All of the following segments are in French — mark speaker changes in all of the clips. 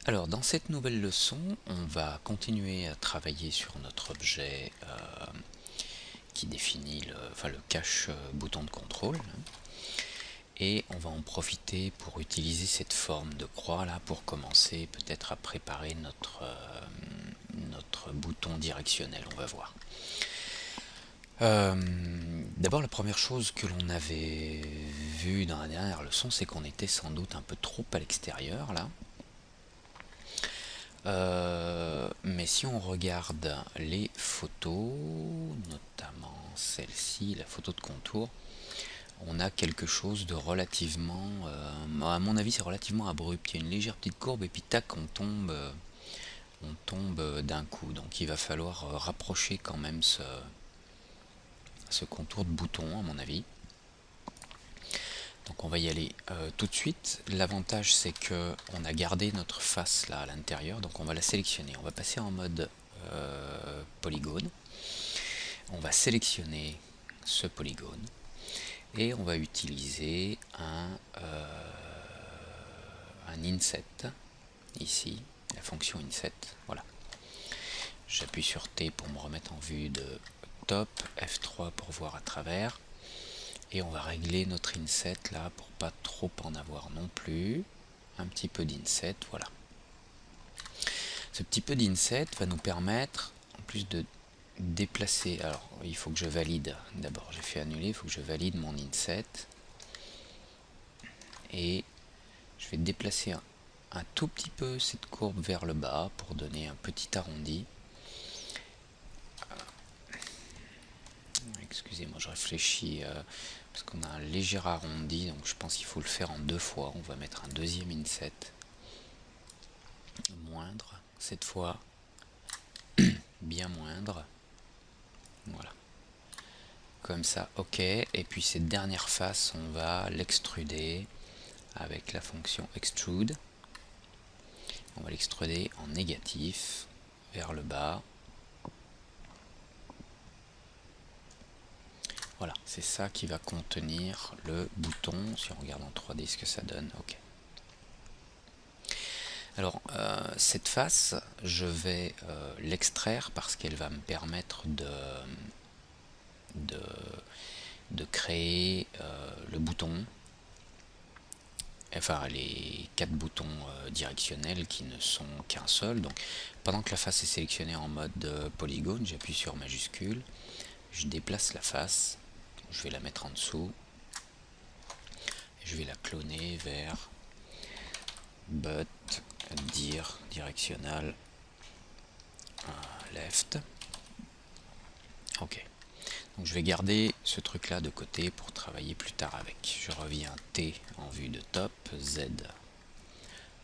Speaker 1: Alors, dans cette nouvelle leçon, on va continuer à travailler sur notre objet qui définit le cache bouton de contrôle. Et on va en profiter pour utiliser cette forme de croix là pour commencer peut-être à préparer notre bouton directionnel, on va voir. D'abord, la première chose que l'on avait vue dans la dernière leçon, c'est qu'on était sans doute un peu trop à l'extérieur là. Mais si on regarde les photos, notamment celle-ci, la photo de contour, on a quelque chose de relativement, à mon avis c'est relativement abrupt, il y a une légère petite courbe et puis tac on tombe d'un coup, donc il va falloir rapprocher quand même ce contour de bouton à mon avis. Donc on va y aller tout de suite. L'avantage c'est que on a gardé notre face là à l'intérieur, donc on va la sélectionner. On va passer en mode polygone. On va sélectionner ce polygone et on va utiliser un inset ici, la fonction inset. Voilà. J'appuie sur T pour me remettre en vue de top, F3 pour voir à travers. Et on va régler notre inset là pour pas trop en avoir non plus. Un petit peu d'inset, voilà. Ce petit peu d'inset va nous permettre, en plus de déplacer, alors il faut que je valide, d'abord j'ai fait annuler, il faut que je valide mon inset. Et je vais déplacer un tout petit peu cette courbe vers le bas pour donner un petit arrondi. Excusez-moi, je réfléchis parce qu'on a un léger arrondi, donc je pense qu'il faut le faire en deux fois. On va mettre un deuxième inset moindre, cette fois bien moindre. Voilà. Comme ça, ok. Et puis cette dernière face, on va l'extruder avec la fonction extrude. On va l'extruder en négatif vers le bas. Voilà, c'est ça qui va contenir le bouton. Si on regarde en 3D ce que ça donne, ok. Alors, cette face, je vais l'extraire parce qu'elle va me permettre de créer le bouton, enfin les 4 boutons directionnels qui ne sont qu'un seul. Donc, pendant que la face est sélectionnée en mode polygone, j'appuie sur majuscule, je déplace la face. Je vais la mettre en dessous. Je vais la cloner vers but directional left. Ok. Donc je vais garder ce truc là de côté pour travailler plus tard avec. Je reviens T en vue de top, Z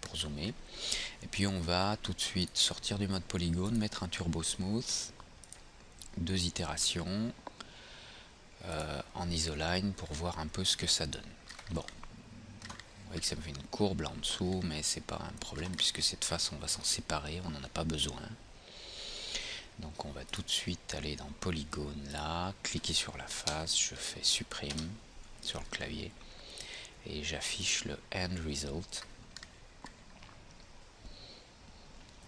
Speaker 1: pour zoomer. Et puis on va tout de suite sortir du mode polygone, mettre un turbo smooth, 2 itérations. En isoline pour voir un peu ce que ça donne. Bon, vous voyez que ça me fait une courbe là en dessous, mais c'est pas un problème puisque cette face on va s'en séparer, on n'en a pas besoin. Donc on va tout de suite aller dans polygone là, cliquer sur la face, je fais supprime sur le clavier et j'affiche le end result.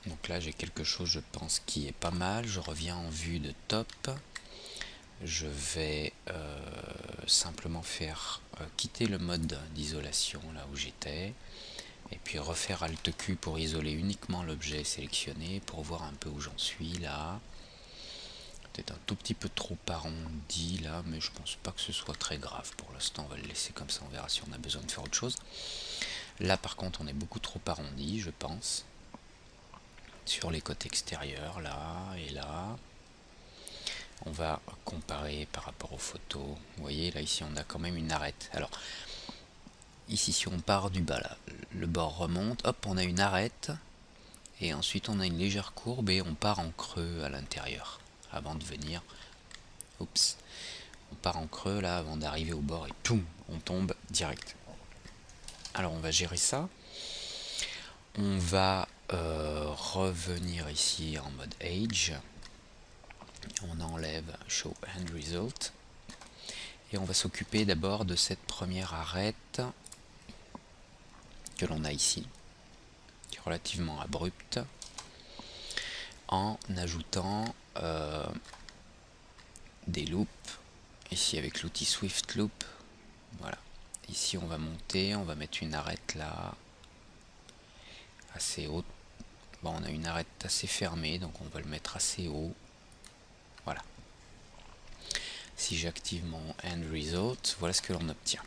Speaker 1: Donc là j'ai quelque chose je pense qui est pas mal, je reviens en vue de top. Je vais simplement faire quitter le mode d'isolation là où j'étais et puis refaire Alt Q pour isoler uniquement l'objet sélectionné pour voir un peu où j'en suis là. Peut-être un tout petit peu trop arrondi là, mais je pense pas que ce soit très grave. Pour l'instant on va le laisser comme ça, on verra si on a besoin de faire autre chose. Là par contre on est beaucoup trop arrondi je pense, sur les côtés extérieurs là et là. On va comparer par rapport aux photos. Vous voyez, là, ici, on a quand même une arête. Alors, ici, si on part du bas, là, le bord remonte, hop, on a une arête. Et ensuite, on a une légère courbe et on part en creux à l'intérieur. Avant de venir... Oups. On part en creux, là, avant d'arriver au bord et poum, on tombe direct. Alors, on va gérer ça. On va revenir ici en mode Age. On enlève Show End Result et on va s'occuper d'abord de cette première arête que l'on a ici, qui relativement abrupte en ajoutant des loops ici avec l'outil Swift Loop. Voilà, ici on va monter, on va mettre une arête là assez haute. Bon, on a une arête assez fermée, donc on va le mettre assez haut. Voilà. Si j'active mon End Result, voilà ce que l'on obtient.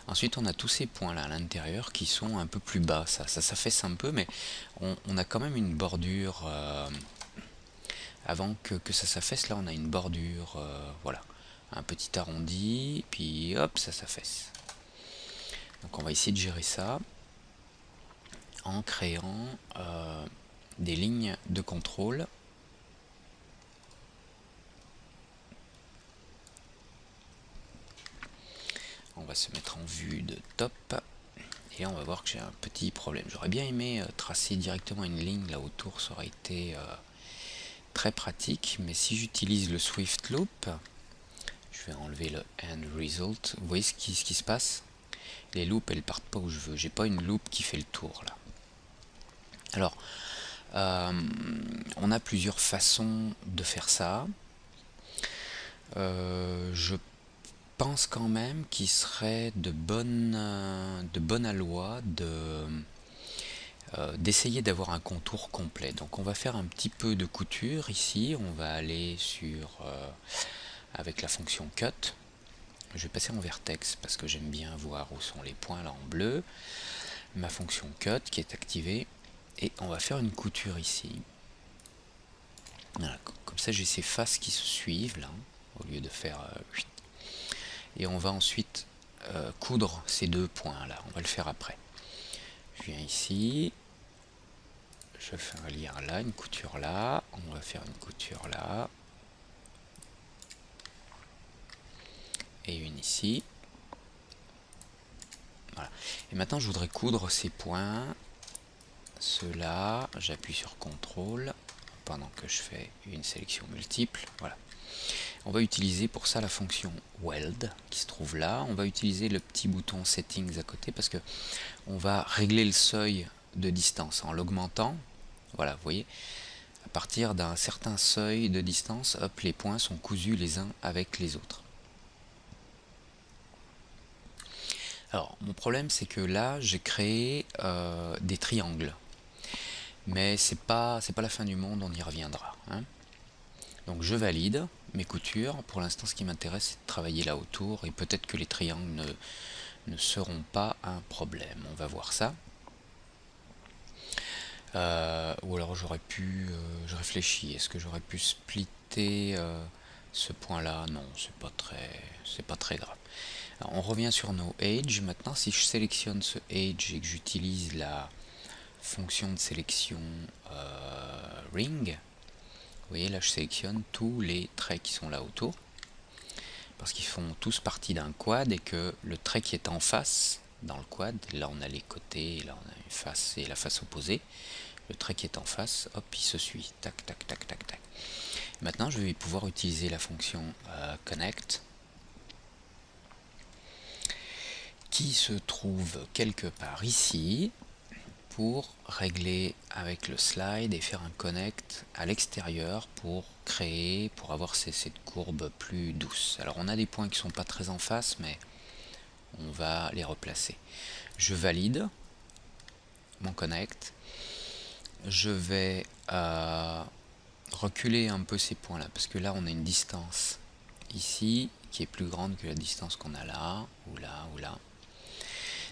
Speaker 1: Ensuite, on a tous ces points là à l'intérieur qui sont un peu plus bas. Ça s'affaisse un peu, mais on a quand même une bordure. Avant que ça s'affaisse, là on a une bordure, voilà, un petit arrondi, puis hop, ça s'affaisse. Donc on va essayer de gérer ça en créant des lignes de contrôle. On va se mettre en vue de top et on va voir que j'ai un petit problème. J'aurais bien aimé tracer directement une ligne là autour, ça aurait été très pratique, mais si j'utilise le Swift Loop, je vais enlever le End Result. Vous voyez ce qui se passe? Les loops, elles partent pas où je veux. J'ai pas une loop qui fait le tour là. Alors, on a plusieurs façons de faire ça. Je pense quand même qu'il serait de bonne aloi d'essayer d'avoir un contour complet. Donc on va faire un petit peu de couture ici. On va aller sur avec la fonction cut. Je vais passer en vertex parce que j'aime bien voir où sont les points là en bleu. Ma fonction cut qui est activée. Et on va faire une couture ici. Voilà, comme ça j'ai ces faces qui se suivent là, au lieu de faire... et on va ensuite coudre ces deux points là. On va le faire après. Je viens ici. Je fais un lien là, une couture là. On va faire une couture là. Et une ici. Voilà. Et maintenant je voudrais coudre ces points. Ceux-là, j'appuie sur CTRL pendant que je fais une sélection multiple. Voilà. On va utiliser pour ça la fonction Weld qui se trouve là. On va utiliser le petit bouton Settings à côté parce que on va régler le seuil de distance en l'augmentant. Voilà, vous voyez, à partir d'un certain seuil de distance, hop, les points sont cousus les uns avec les autres. Alors, mon problème, c'est que là, j'ai créé des triangles. Mais c'est pas la fin du monde, on y reviendra. Hein. Donc je valide mes coutures. Pour l'instant, ce qui m'intéresse, c'est de travailler là autour. Et peut-être que les triangles ne seront pas un problème. On va voir ça. Ou alors j'aurais pu... je réfléchis. Est-ce que j'aurais pu splitter ce point-là? Non, c'est pas très grave. Alors, on revient sur nos edges. Maintenant, si je sélectionne ce edge et que j'utilise la fonction de sélection ring, vous voyez là je sélectionne tous les traits qui sont là autour parce qu'ils font tous partie d'un quad et que le trait qui est en face dans le quad, là on a les côtés, là on a une face et la face opposée, le trait qui est en face, hop, il se suit, tac tac tac tac tac. Maintenant je vais pouvoir utiliser la fonction connect qui se trouve quelque part ici pour régler avec le slide et faire un connect à l'extérieur pour créer, pour avoir cette courbe plus douce. Alors on a des points qui sont pas très en face, mais on va les replacer. Je valide mon connect. Je vais reculer un peu ces points là, parce que là on a une distance ici qui est plus grande que la distance qu'on a là, ou là, ou là.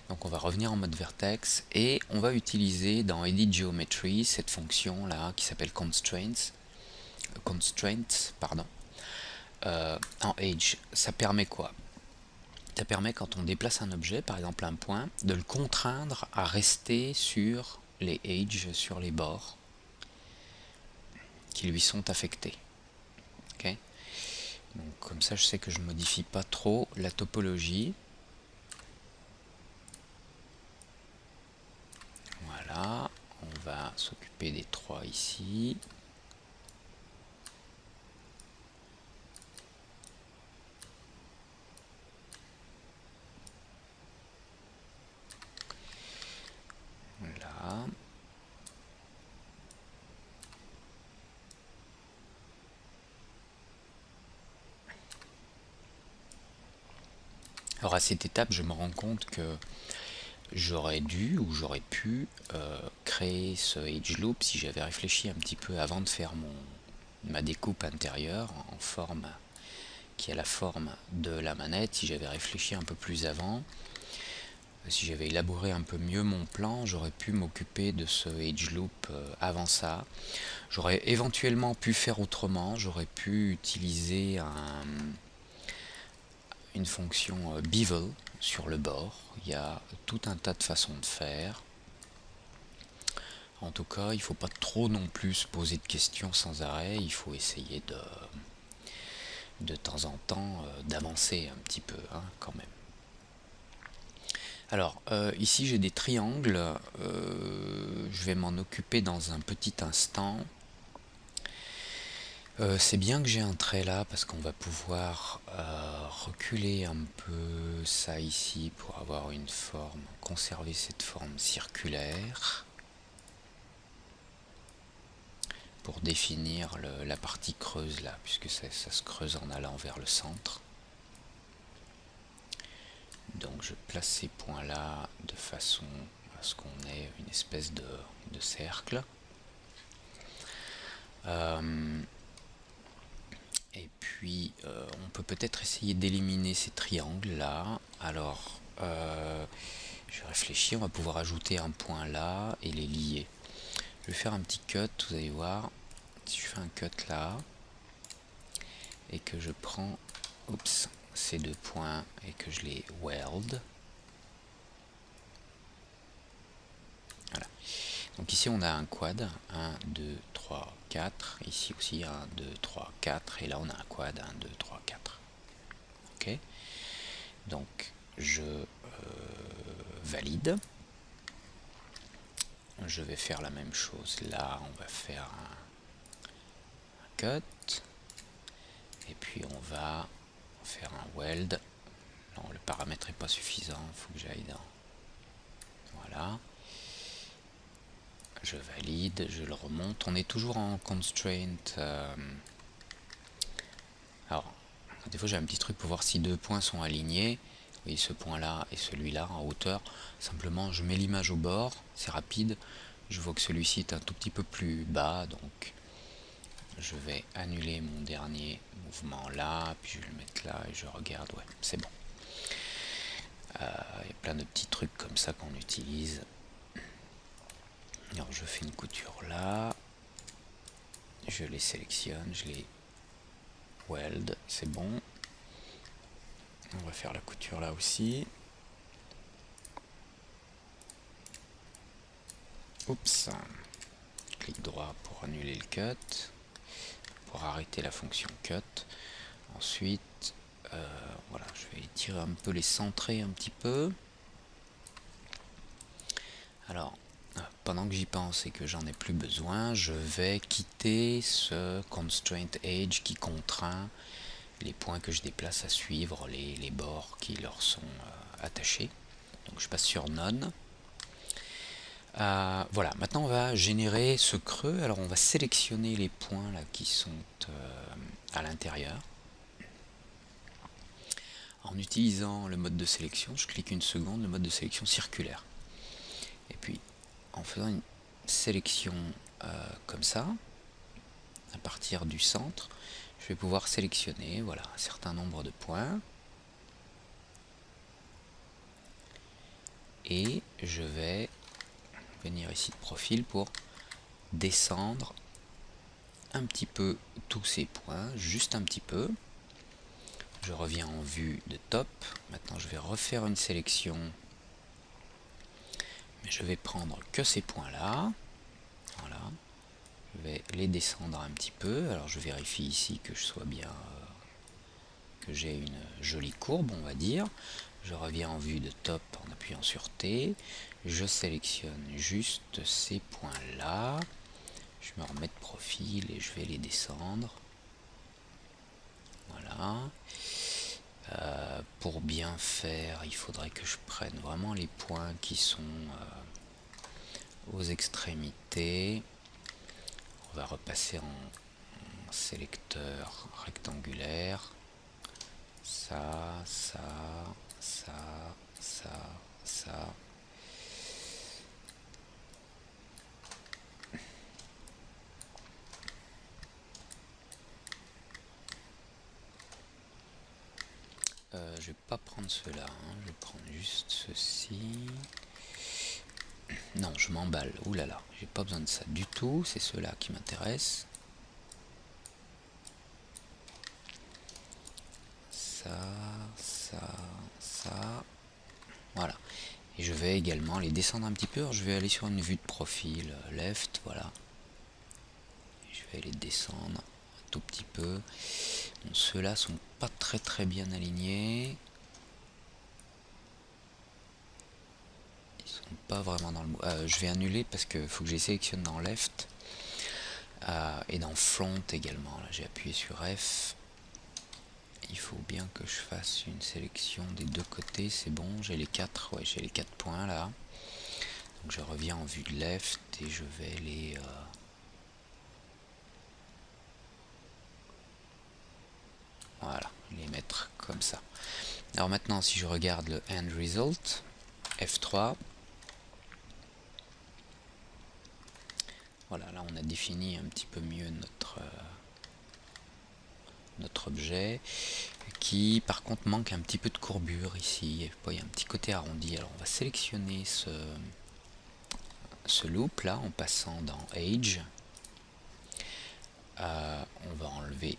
Speaker 1: Donc on va revenir en mode vertex et on va utiliser dans Edit Geometry cette fonction là qui s'appelle constraints pardon, en Edge. Ça permet quoi? Ça permet quand on déplace un objet, par exemple un point, de le contraindre à rester sur les edges, sur les bords qui lui sont affectés. Okay. Donc comme ça je sais que je modifie pas trop la topologie. Voilà, on va s'occuper des trois ici. Voilà. Alors à cette étape, je me rends compte que j'aurais dû ou j'aurais pu créer ce edge loop si j'avais réfléchi un petit peu avant de faire ma découpe intérieure en forme qui a la forme de la manette. Si j'avais réfléchi un peu plus avant, si j'avais élaboré un peu mieux mon plan, j'aurais pu m'occuper de ce edge loop avant ça. J'aurais éventuellement pu faire autrement, j'aurais pu utiliser une fonction bevel sur le bord. Il y a tout un tas de façons de faire. En tout cas, il ne faut pas trop non plus se poser de questions sans arrêt, il faut essayer de temps en temps d'avancer un petit peu quand même. Alors ici j'ai des triangles, je vais m'en occuper dans un petit instant. C'est bien que j'ai un trait là parce qu'on va pouvoir reculer un peu ça ici pour avoir une forme, conserver cette forme circulaire pour définir la partie creuse là, puisque ça se creuse en allant vers le centre. Donc je place ces points là de façon à ce qu'on ait une espèce de cercle. Et puis on peut peut-être essayer d'éliminer ces triangles là. Alors je réfléchis, on va pouvoir ajouter un point là et les lier. Je vais faire un petit cut, vous allez voir. Si je fais un cut là et que je prends ces deux points et que je les weld. Voilà. Donc ici on a un quad, 1, 2, 3, 4, ici aussi 1, 2, 3, 4, et là on a un quad, 1, 2, 3, 4. Ok. Donc je valide. Je vais faire la même chose là, on va faire un cut, et puis on va faire un weld. Non, le paramètre n'est pas suffisant, il faut que j'aille dans... Voilà. Je valide, je le remonte. On est toujours en constraint. Alors, des fois j'ai un petit truc pour voir si deux points sont alignés. Vous voyez ce point là et celui-là en hauteur. Simplement je mets l'image au bord, c'est rapide. Je vois que celui-ci est un tout petit peu plus bas, donc je vais annuler mon dernier mouvement là, puis je vais le mettre là et je regarde, ouais, c'est bon. Il y a plein de petits trucs comme ça qu'on utilise. Alors je fais une couture là, je les sélectionne, je les weld, c'est bon. On va faire la couture là aussi. Oups, clic droit pour annuler le cut, pour arrêter la fonction cut. Ensuite, voilà, je vais tirer un peu les centrer un petit peu. Alors, pendant que j'y pense et que j'en ai plus besoin, je vais quitter ce constraint edge qui contraint les points que je déplace à suivre les bords qui leur sont attachés. Donc je passe sur None. Voilà, maintenant on va générer ce creux. Alors on va sélectionner les points là qui sont à l'intérieur. En utilisant le mode de sélection, je clique une seconde, le mode de sélection circulaire. Et puis en faisant une sélection comme ça, à partir du centre, je vais pouvoir sélectionner voilà, un certain nombre de points. Et je vais venir ici de profil pour descendre un petit peu tous ces points, juste un petit peu. Je reviens en vue de top. Maintenant je vais refaire une sélection, mais je vais prendre que ces points là. Voilà, je vais les descendre un petit peu. Alors je vérifie ici que je sois bien, que j'ai une jolie courbe, on va dire. Je reviens en vue de top en appuyant sur T. Je sélectionne juste ces points là. Je me remets de profil et je vais les descendre. Voilà. Pour bien faire, il faudrait que je prenne vraiment les points qui sont aux extrémités. On va repasser en sélecteur rectangulaire. Ça, ça, ça, ça, ça. Je vais pas prendre cela, hein. Je vais prendre juste ceci. Non, je m'emballe. Ouh là là, j'ai pas besoin de ça du tout. C'est ceux-là qui m'intéressent. Ça, ça, ça. Voilà. Et je vais également les descendre un petit peu. Alors, je vais aller sur une vue de profil left, voilà. Et je vais les descendre un tout petit peu. Bon, ceux-là sont pas très bien alignés. Ils sont pas vraiment dans le... je vais annuler parce que faut que je les sélectionne dans left. Et dans front également. Là, j'ai appuyé sur F. Il faut bien que je fasse une sélection des deux côtés. C'est bon, j'ai les 4. Ouais, j'ai les 4 points là. Donc je reviens en vue de left et je vais les... voilà, les mettre comme ça. Alors maintenant, si je regarde le end result, F3. Voilà, là on a défini un petit peu mieux notre objet, qui par contre manque un petit peu de courbure ici. Il y a un petit côté arrondi. Alors on va sélectionner ce loop là en passant dans Age. On va enlever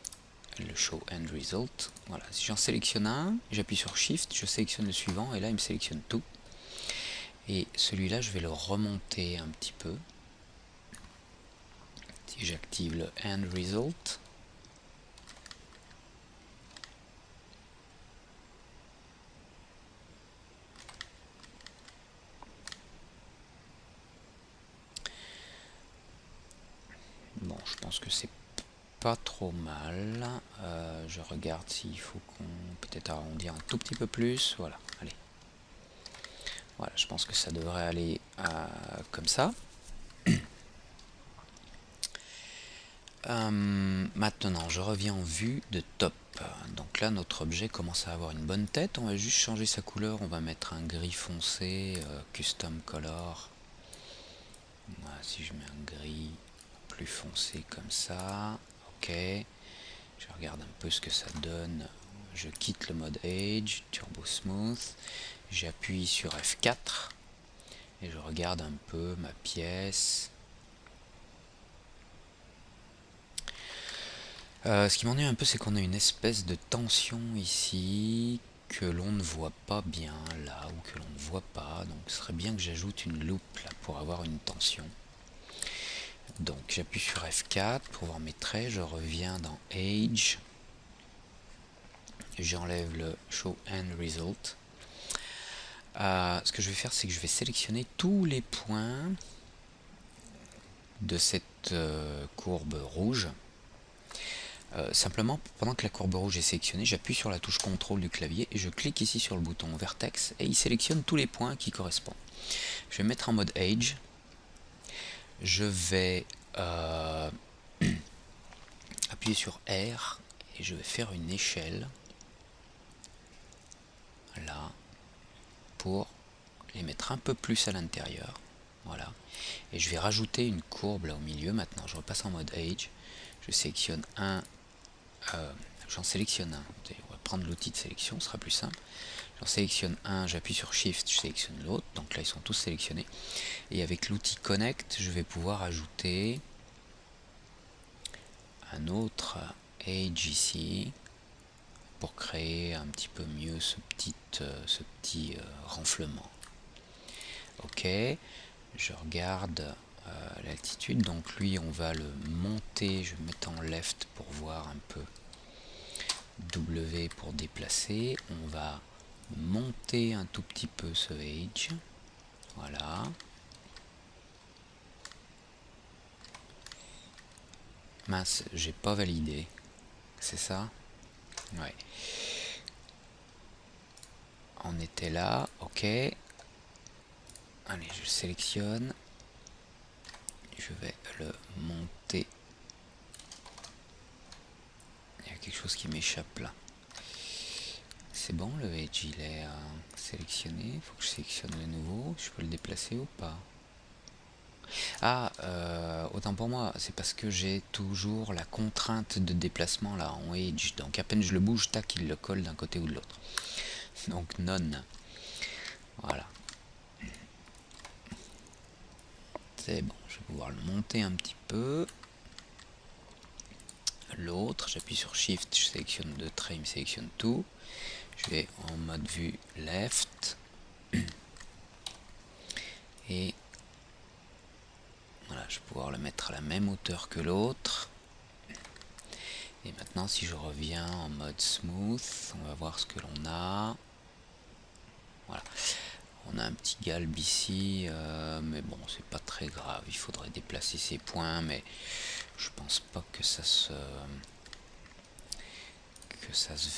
Speaker 1: le show end result. Voilà, si j'en sélectionne un, j'appuie sur Shift, je sélectionne le suivant et là il me sélectionne tout. Et celui-là, je vais le remonter un petit peu. Si j'active le end result, bon, je pense que c'est pas trop mal. Je regarde s'il faut qu'on peut-être arrondir un tout petit peu plus. Voilà, allez. Voilà, je pense que ça devrait aller comme ça. Maintenant, je reviens en vue de top. Donc là, notre objet commence à avoir une bonne tête. On va juste changer sa couleur. On va mettre un gris foncé, custom color. Voilà, si je mets un gris plus foncé comme ça, ok. Je regarde un peu ce que ça donne. Je quitte le mode Age, Turbo Smooth. J'appuie sur F4 et je regarde un peu ma pièce. Ce qui m'ennuie un peu, c'est qu'on a une espèce de tension ici que l'on ne voit pas bien là, ou que l'on ne voit pas. Donc ce serait bien que j'ajoute une loupe là pour avoir une tension. Donc j'appuie sur F4 pour voir mes traits, je reviens dans Age, j'enlève le Show End Result. Ce que je vais faire, c'est que je vais sélectionner tous les points de cette courbe rouge. Simplement, pendant que la courbe rouge est sélectionnée, j'appuie sur la touche CTRL du clavier et je clique ici sur le bouton Vertex et il sélectionne tous les points qui correspondent. Je vais mettre en mode Age. Je vais appuyer sur R et je vais faire une échelle là pour les mettre un peu plus à l'intérieur. Voilà. Et je vais rajouter une courbe là au milieu. Maintenant, je repasse en mode Age. Je sélectionne un. J'en sélectionne un. On va prendre l'outil de sélection, ce sera plus simple. J'en sélectionne un, j'appuie sur Shift, je sélectionne l'autre. Donc là, ils sont tous sélectionnés. Et avec l'outil Connect, je vais pouvoir ajouter un autre Age ici pour créer un petit peu mieux ce petit renflement. Ok, je regarde l'altitude, donc lui on va le monter, je vais mettre en left pour voir un peu, W pour déplacer, on va monter un tout petit peu ce Age, voilà. Mince, j'ai pas validé, c'est ça? Ouais. On était là, ok. Allez, je sélectionne. Je vais le monter. Il y a quelque chose qui m'échappe là. c'est bon, le edge il est sélectionné. Il faut que je sélectionne le nouveau. Je peux le déplacer ou pas? Ah, autant pour moi, c'est parce que j'ai toujours la contrainte de déplacement là en edge. Donc à peine je le bouge, tac, il le colle d'un côté ou de l'autre. Donc non. Voilà. C'est bon, je vais pouvoir le monter un petit peu. L'autre, j'appuie sur Shift, je sélectionne deux traits, il me sélectionne tout. Je vais en mode vue left. Et voilà, je vais pouvoir le mettre à la même hauteur que l'autre. Et maintenant, si je reviens en mode smooth, on va voir ce que l'on a. Voilà. On a un petit galbe ici, mais bon, c'est pas très grave. Il faudrait déplacer ces points, mais je pense pas que ça se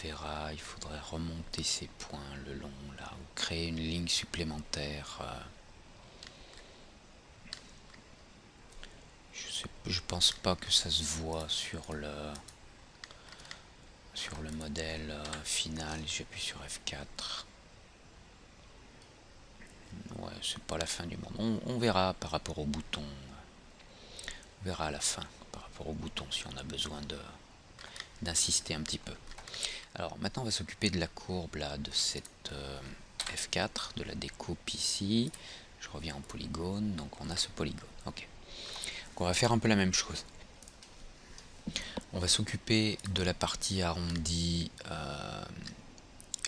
Speaker 1: verra. Il faudrait remonter ces points le long là, ou créer une ligne supplémentaire. Je pense pas que ça se voit sur le modèle final. J'appuie sur F4. Ouais, c'est pas la fin du monde. On verra par rapport au bouton. On verra à la fin par rapport au bouton si on a besoin d'insister un petit peu. Alors maintenant on va s'occuper de la courbe là, de cette F4, de la découpe ici. Je reviens en polygone, donc on a ce polygone. Ok. Donc on va faire un peu la même chose. On va s'occuper de la partie arrondie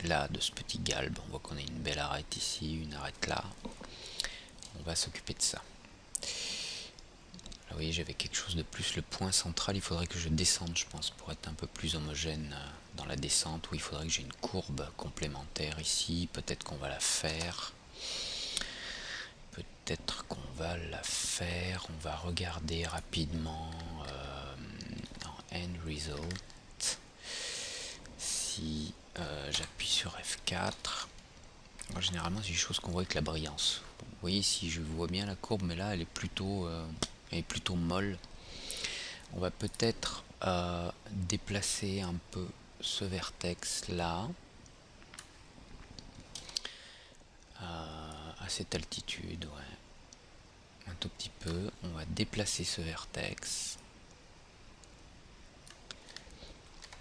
Speaker 1: là, de ce petit galbe. On voit qu'on a une belle arête ici, une arête là. On va s'occuper de ça. Là, vous voyez, j'avais quelque chose de plus. Le point central, il faudrait que je descende, je pense, pour être un peu plus homogène dans la descente. Où il faudrait que j'ai une courbe complémentaire ici. Peut-être qu'on va la faire. Peut-être qu'on va la faire. On va regarder rapidement en End Result. Si j'appuie sur F4. Alors, généralement, c'est des choses qu'on voit avec la brillance. Bon, vous voyez ici, je vois bien la courbe, mais là, elle est plutôt molle. On va peut-être déplacer un peu ce vertex là à cette altitude, ouais, un tout petit peu. On va déplacer ce vertex.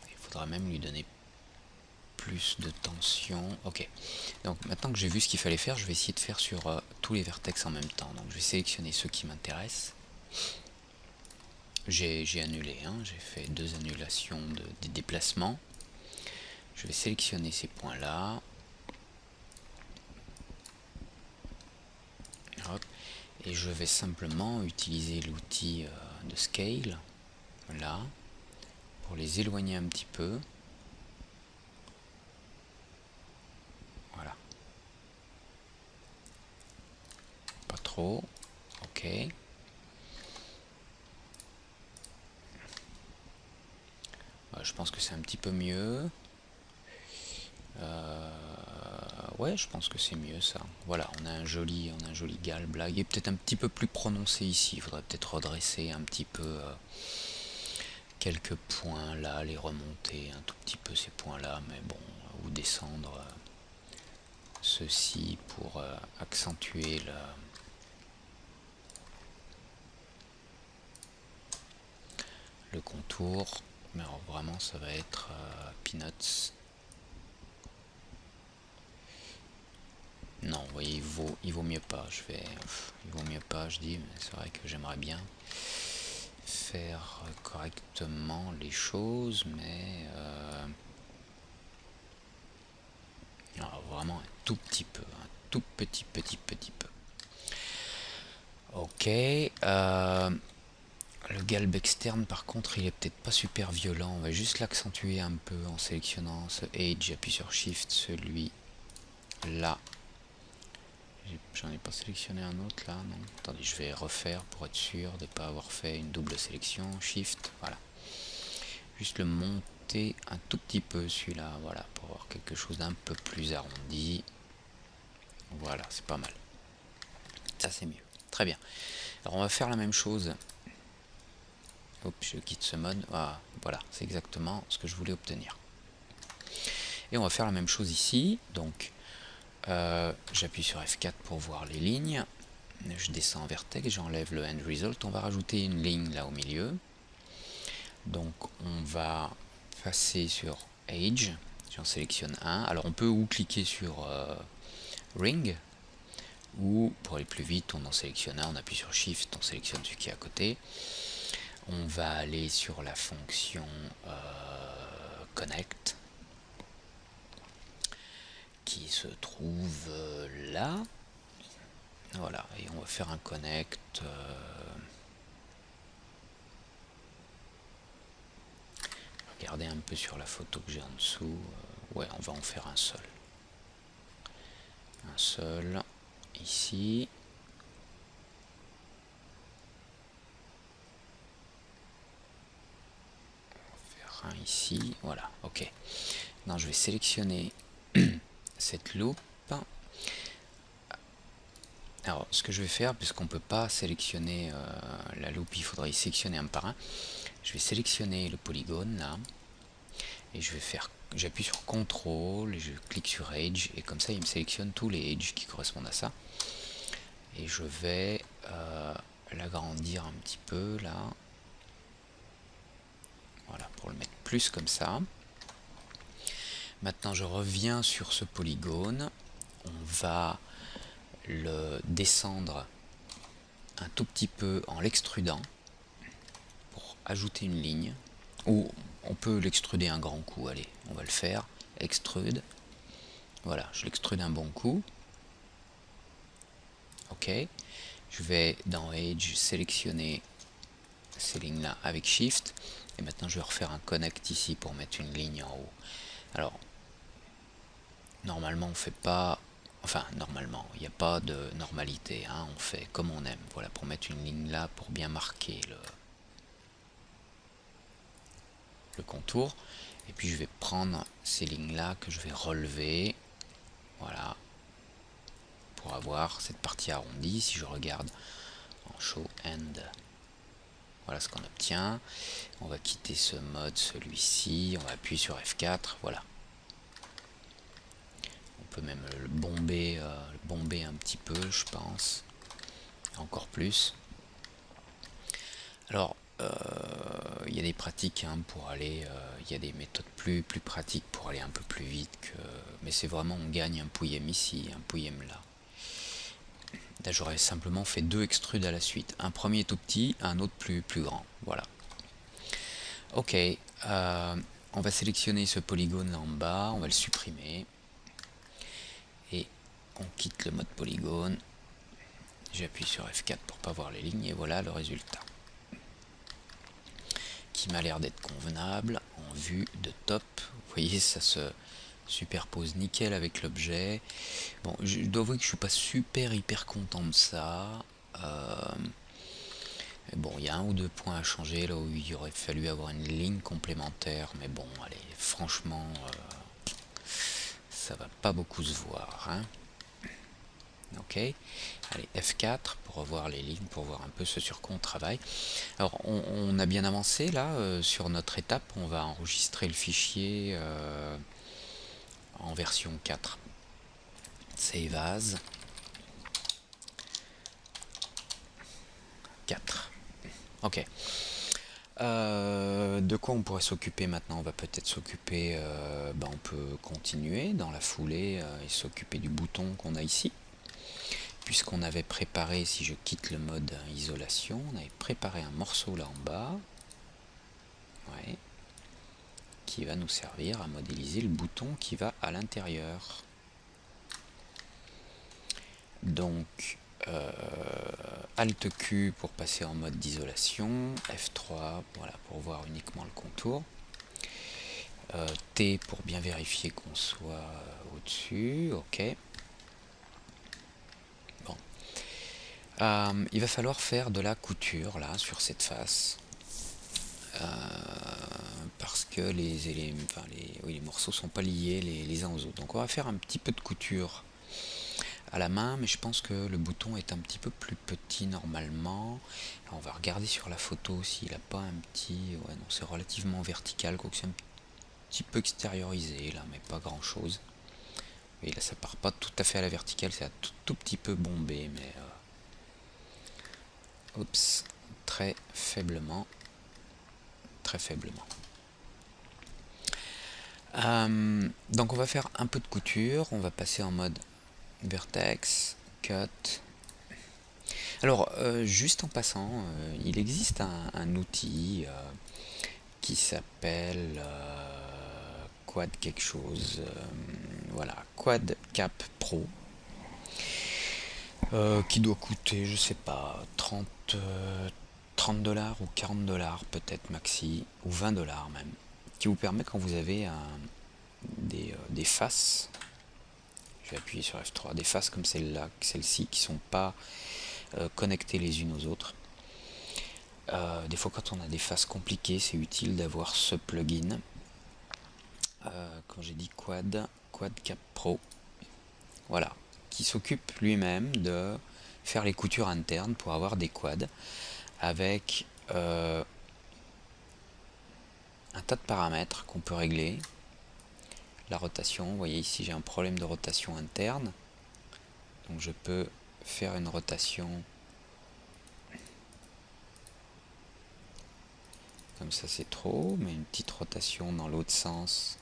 Speaker 1: Il faudra même lui donner plus de tension. Ok, donc maintenant que j'ai vu ce qu'il fallait faire, je vais essayer de faire sur tous les vertex en même temps. Donc je vais sélectionner ceux qui m'intéressent. J'ai annulé, hein, j'ai fait 2 annulations des déplacements. Je vais sélectionner ces points là. Hop. Et je vais simplement utiliser l'outil de scale là pour les éloigner un petit peu. Voilà. Pas trop. Ok. Je pense que c'est un petit peu mieux. Ouais, je pense que c'est mieux ça. Voilà, on a un joli galbe là. Il est peut-être un petit peu plus prononcé ici. Il faudrait peut-être redresser un petit peu quelques points là, les remonter un tout petit peu ces points là, mais bon, ou descendre ceci pour accentuer le contour. Mais alors, vraiment, ça va être peanuts. Non, vous voyez, il vaut mieux pas. Il vaut mieux pas, je dis, mais c'est vrai que j'aimerais bien faire correctement les choses, mais alors, vraiment un tout petit peu, un tout petit peu. Ok. Le galbe externe, par contre, il est peut-être pas super violent. On va juste l'accentuer un peu en sélectionnant ce edge. J'appuie sur Shift, celui là. J'en ai pas sélectionné un autre là, non. Attendez, je vais refaire pour être sûr de ne pas avoir fait une double sélection. Shift, voilà. Juste le monter un tout petit peu celui-là, voilà, pour avoir quelque chose d'un peu plus arrondi. Voilà, c'est pas mal. Ça c'est mieux. Très bien. Alors on va faire la même chose. Hop, je quitte ce mode. Ah, voilà, c'est exactement ce que je voulais obtenir. Et on va faire la même chose ici. Donc j'appuie sur F4 pour voir les lignes. Je descends en vertex, j'enlève le end result. On va rajouter une ligne là au milieu. Donc on va passer sur Age. J'en sélectionne un. Alors on peut ou cliquer sur Ring, ou pour aller plus vite, on en sélectionne un, on appuie sur Shift, on sélectionne celui qui est à côté. On va aller sur la fonction Connect, qui se trouve là. Voilà, et on va faire un Connect. Regardez un peu sur la photo que j'ai en dessous. Ouais, on va en faire un seul. Un seul, ici. Ici, voilà, ok. Non, je vais sélectionner cette loupe. Alors, ce que je vais faire, puisqu'on ne peut pas sélectionner la loupe, il faudrait y sélectionner un par un. Je vais sélectionner le polygone là, et je vais faire, j'appuie sur CTRL, et je clique sur Edge, et comme ça il me sélectionne tous les edges qui correspondent à ça. Et je vais l'agrandir un petit peu là. Voilà, pour le mettre plus comme ça. Maintenant, je reviens sur ce polygone. On va le descendre un tout petit peu en l'extrudant pour ajouter une ligne. Ou on peut l'extruder un grand coup. Allez, on va le faire. Extrude. Voilà, je l'extrude un bon coup. Ok. Je vais dans Edge sélectionner ces lignes-là avec Shift. Et maintenant, je vais refaire un Connect ici pour mettre une ligne en haut. Alors, normalement, on fait pas... Enfin, normalement, il n'y a pas de normalité. Hein, on fait comme on aime. Voilà, pour mettre une ligne là, pour bien marquer le contour. Et puis, je vais prendre ces lignes-là que je vais relever. Voilà. Pour avoir cette partie arrondie. Si je regarde en Show End... Voilà ce qu'on obtient. On va quitter ce mode, celui-ci. On va appuyer sur F4. Voilà. On peut même le bomber un petit peu, je pense. Encore plus. Alors, il y a des pratiques hein, pour aller... il y a des méthodes plus pratiques pour aller un peu plus vite. Mais c'est vraiment, on gagne un pouillem ici, un pouillem là. Là, j'aurais simplement fait 2 extrudes à la suite. Un premier tout petit, un autre plus grand. Voilà. Ok. On va sélectionner ce polygone là en bas. On va le supprimer. Et on quitte le mode polygone. J'appuie sur F4 pour pas voir les lignes. Et voilà le résultat. Qui m'a l'air d'être convenable en vue de top. Vous voyez, ça se superpose nickel avec l'objet. Bon, je dois avouer que je suis pas hyper content de ça. Bon, il y a un ou deux points à changer là où il aurait fallu avoir une ligne complémentaire, mais bon, allez, franchement, ça va pas beaucoup se voir. Hein. Ok, allez, F4 pour revoir les lignes, pour voir un peu ce sur quoi on travaille. Alors, on a bien avancé là sur notre étape. On va enregistrer le fichier en version 4. Save as 4. Ok. De quoi on pourrait s'occuper maintenant? On va peut-être s'occuper, on peut continuer dans la foulée et s'occuper du bouton qu'on a ici. Puisqu'on avait préparé, si je quitte le mode isolation, on avait préparé un morceau là en bas. Ouais. Qui va nous servir à modéliser le bouton qui va à l'intérieur. Donc, Alt Q pour passer en mode d'isolation, F3 voilà, pour voir uniquement le contour, T pour bien vérifier qu'on soit au-dessus, ok. Bon. Il va falloir faire de la couture là sur cette face. Parce que les morceaux sont pas liés les uns aux autres. Donc on va faire un petit peu de couture à la main, mais je pense que le bouton est un petit peu plus petit normalement. On va regarder sur la photo s'il n'a pas un petit... Ouais, non, c'est relativement vertical, quoique c'est un petit peu extériorisé là, mais pas grand chose. Et là ça part pas tout à fait à la verticale, c'est un tout petit peu bombé, mais oups, très faiblement. Très faiblement. Donc on va faire un peu de couture, on va passer en mode vertex, cut. Alors juste en passant, il existe un outil qui s'appelle Quad quelque chose, voilà, Quad Cap Pro, qui doit coûter, je sais pas, 30 $, ou 40 $ peut-être maxi, ou 20 $ même, qui vous permet, quand vous avez des faces, je vais appuyer sur F3, des faces comme celle-là, celle-ci, qui sont pas connectées les unes aux autres. Des fois quand on a des faces compliquées, c'est utile d'avoir ce plugin. Quand j'ai dit Quad Cap Pro, voilà, qui s'occupe lui-même de faire les coutures internes pour avoir des quads avec un tas de paramètres qu'on peut régler. La rotation, vous voyez ici j'ai un problème de rotation interne, donc je peux faire une rotation comme ça, c'est trop, mais une petite rotation dans l'autre sens,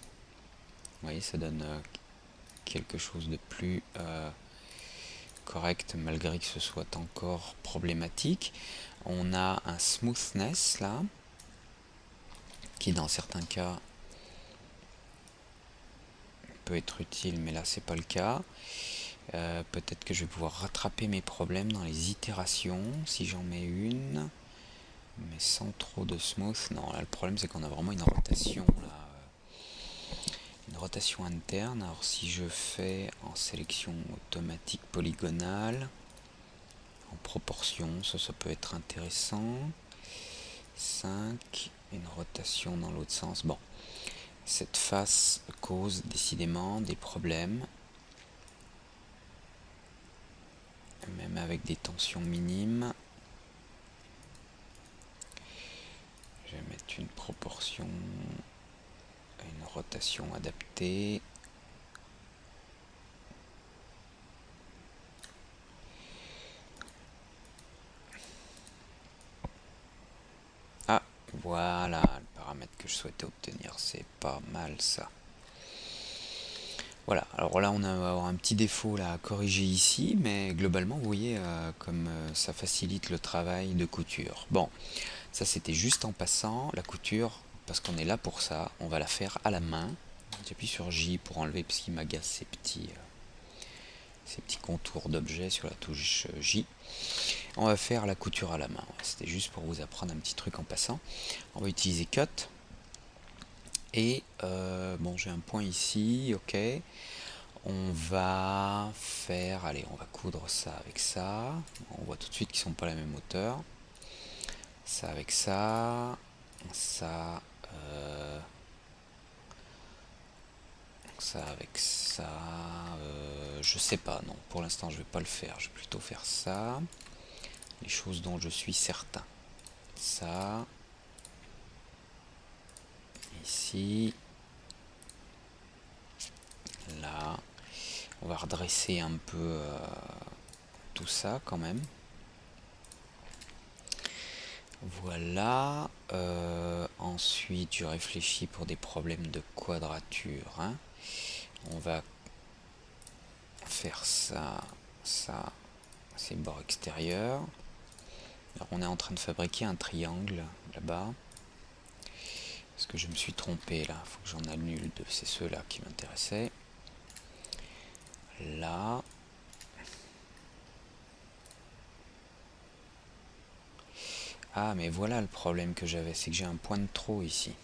Speaker 1: vous voyez, ça donne quelque chose de plus correct, malgré que ce soit encore problématique. On a un smoothness là, qui dans certains cas peut être utile, mais là c'est pas le cas. Peut-être que je vais pouvoir rattraper mes problèmes dans les itérations si j'en mets une, mais sans trop de smooth. Non, là le problème c'est qu'on a vraiment une rotation là, une rotation interne. Alors si je fais en sélection automatique polygonale, en proportion, ça peut être intéressant. 5, une rotation dans l'autre sens. Bon, cette face cause décidément des problèmes, même avec des tensions minimes. Je vais mettre une proportion, une rotation adaptée. Ah, voilà le paramètre que je souhaitais obtenir, c'est pas mal ça. Voilà, alors là on va avoir un petit défaut là à corriger ici, mais globalement vous voyez comme ça facilite le travail de couture. Bon, ça c'était juste en passant. La couture, parce qu'on est là pour ça, on va la faire à la main. J'appuie sur J pour enlever, parce qu'il m'agace ces petits contours d'objets sur la touche J. On va faire la couture à la main. C'était juste pour vous apprendre un petit truc en passant. On va utiliser Cut. Et bon, j'ai un point ici, ok. On va faire, allez, on va coudre ça avec ça. On voit tout de suite qu'ils sont pas à la même hauteur. Ça avec ça, ça, ça avec ça. Je sais pas, non. Pour l'instant, je vais pas le faire. Je vais plutôt faire ça. Les choses dont je suis certain. Ça. Ici. Là. On va redresser un peu tout ça quand même. Voilà. Ensuite, je réfléchis pour des problèmes de quadrature. Hein. On va faire ça, ça, c'est bord extérieur. Alors on est en train de fabriquer un triangle là-bas. Parce que je me suis trompé là, il faut que j'en annule deux, c'est ceux-là qui m'intéressaient. Là. Ah mais voilà le problème que j'avais, c'est que j'ai un point de trop ici.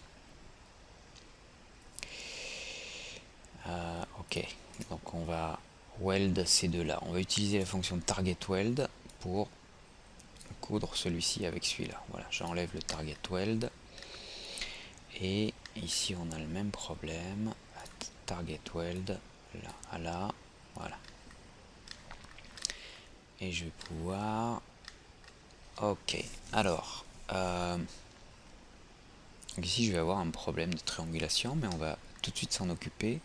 Speaker 1: Ok, donc on va weld ces deux-là. On va utiliser la fonction target weld pour coudre celui-ci avec celui-là. Voilà, j'enlève le target weld. Et ici on a le même problème. Target weld, là à là, voilà. Et je vais pouvoir... Ok, alors... Donc ici je vais avoir un problème de triangulation, mais on va tout de suite s'en occuper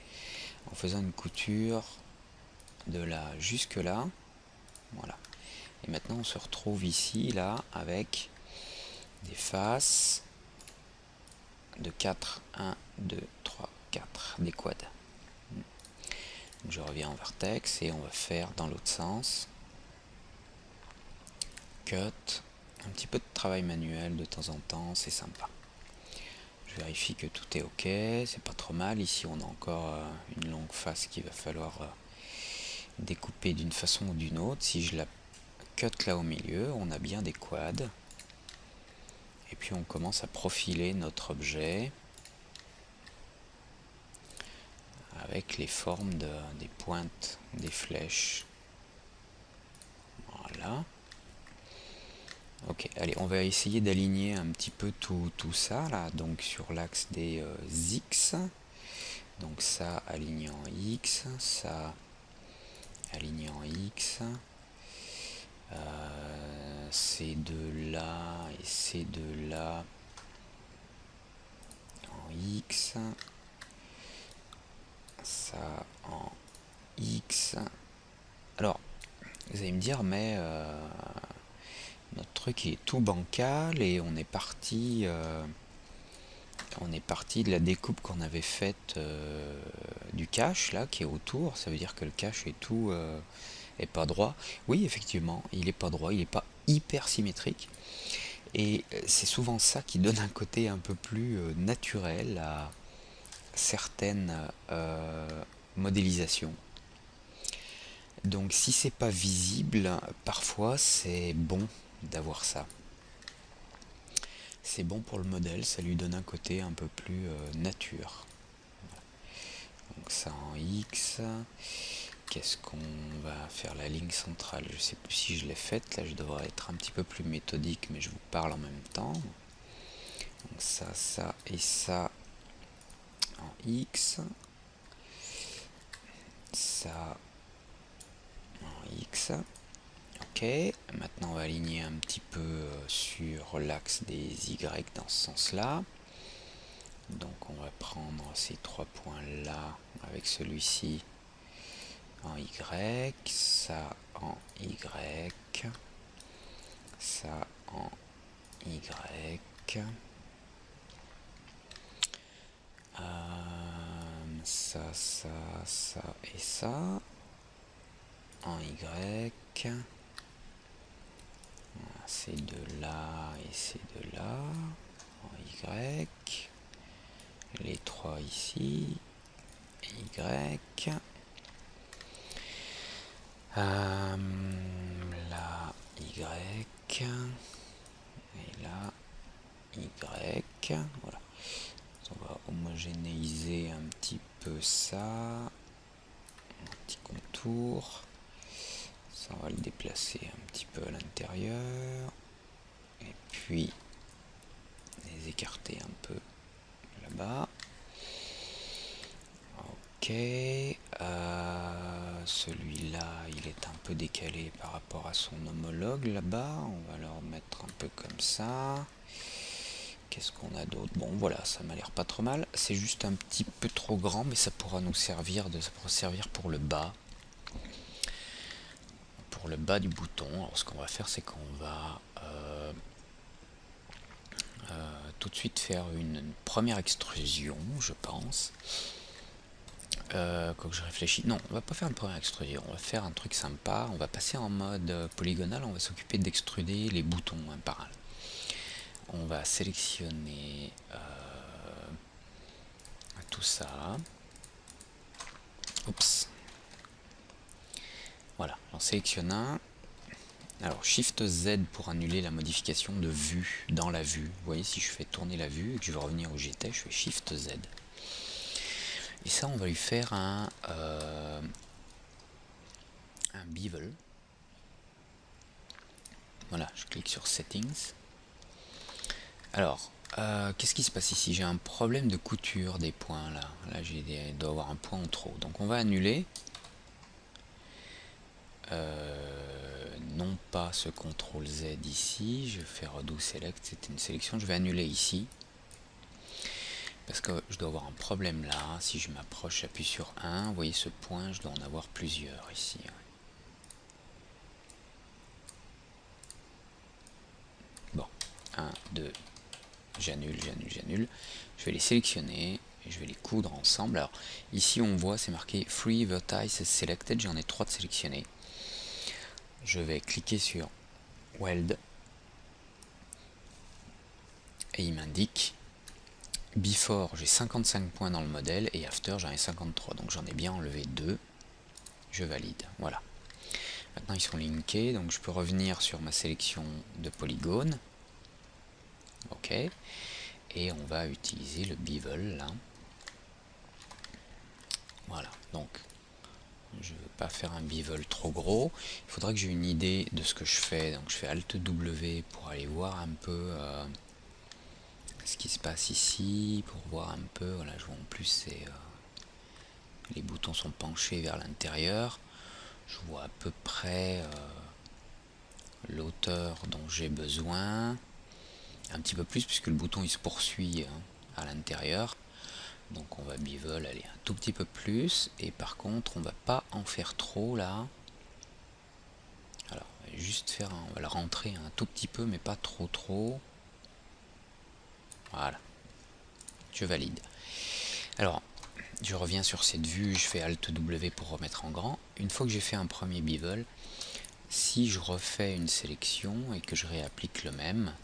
Speaker 1: en faisant une couture de là jusque là. Voilà. Et maintenant on se retrouve ici, là, avec des faces de 4, 1, 2, 3, 4, des quads. Donc je reviens en vertex et on va faire dans l'autre sens. Cut, un petit peu de travail manuel de temps en temps, c'est sympa. Je vérifie que tout est ok, c'est pas trop mal. Ici on a encore une longue face qu'il va falloir découper d'une façon ou d'une autre. Si je la cut là au milieu, on a bien des quads. Et puis on commence à profiler notre objet avec les formes des pointes, des flèches. Voilà. Ok, allez, on va essayer d'aligner un petit peu tout ça là, donc sur l'axe des X. Donc ça aligné en X, ça aligné en X, ces deux là et ces deux là en X, ça en X. Alors, vous allez me dire, mais notre truc est tout bancal et on est parti de la découpe qu'on avait faite du cache là qui est autour. Ça veut dire que le cache est tout est pas droit. Oui, effectivement, il est pas droit, il est pas hyper symétrique, et c'est souvent ça qui donne un côté un peu plus naturel à certaines modélisations. Donc si c'est pas visible, parfois c'est bon d'avoir ça. C'est bon pour le modèle, ça lui donne un côté un peu plus nature. Donc ça en X. Qu'est-ce qu'on va faire? La ligne centrale, je sais plus si je l'ai faite, là je devrais être un petit peu plus méthodique, mais je vous parle en même temps. Donc ça, ça et ça en X. Ça en X. Ok, maintenant on va aligner un petit peu sur l'axe des Y dans ce sens-là. Donc on va prendre ces trois points là avec celui-ci en Y, ça en Y, ça en Y, ça et ça en Y, ces deux là et ces deux là en Y, les trois ici, Y, là Y, et là Y, voilà. On va homogénéiser un petit peu ça, un petit contour, ça on va le déplacer un petit peu à l'intérieur, et puis les écarter un peu là-bas. Ok, celui-là il est un peu décalé par rapport à son homologue là-bas, on va le remettre un peu comme ça. Qu'est-ce qu'on a d'autre? Bon voilà, ça m'a l'air pas trop mal, c'est juste un petit peu trop grand, mais ça pourra nous servir pour le bas. Pour le bas du bouton, alors ce qu'on va faire c'est qu'on va tout de suite faire une première extrusion, je pense. Quand je réfléchis, non, on va pas faire une première extrusion, on va faire un truc sympa, on va passer en mode polygonal, on va s'occuper d'extruder les boutons un par un. On va sélectionner tout ça. Oups. Voilà, j'en sélectionne un. Alors Shift Z pour annuler la modification de vue dans la vue. Vous voyez, si je fais tourner la vue et que je veux revenir où j'étais, je fais Shift Z. Et ça, on va lui faire un bevel. Voilà, je clique sur Settings. Alors, qu'est-ce qui se passe ici? J'ai un problème de couture des points là. Là, il doit avoir un point en trop. Donc on va annuler. Non pas ce CTRL Z ici. Je fais redo select. C'était une sélection. Je vais annuler ici. Parce que je dois avoir un problème là. Si je m'approche, j'appuie sur 1. Vous voyez ce point, je dois en avoir plusieurs ici. Bon, 1, 2, j'annule. Je vais les sélectionner et je vais les coudre ensemble. Alors ici on voit c'est marqué Free Vertices Selected, j'en ai 3 de sélectionnés. Je vais cliquer sur Weld et il m'indique Before j'ai 55 points dans le modèle et After j'en ai 53, donc j'en ai bien enlevé 2. Je valide, voilà. Maintenant ils sont linkés, donc je peux revenir sur ma sélection de polygones. Ok, et on va utiliser le bevel là. Voilà, donc je ne veux pas faire un bevel trop gros. Il faudra que j'ai une idée de ce que je fais, donc je fais Alt W pour aller voir un peu ce qui se passe ici, pour voir un peu. Voilà, je vois en plus c'est les boutons sont penchés vers l'intérieur. Je vois à peu près l'auteur dont j'ai besoin, un petit peu plus puisque le bouton il se poursuit à l'intérieur. Donc on va bevel aller un tout petit peu plus, et par contre on va pas en faire trop là. Alors on va juste faire on va le rentrer un tout petit peu mais pas trop. Voilà, je valide. Alors je reviens sur cette vue, je fais Alt W pour remettre en grand. Une fois que j'ai fait un premier bevel, si je refais une sélection et que je réapplique le même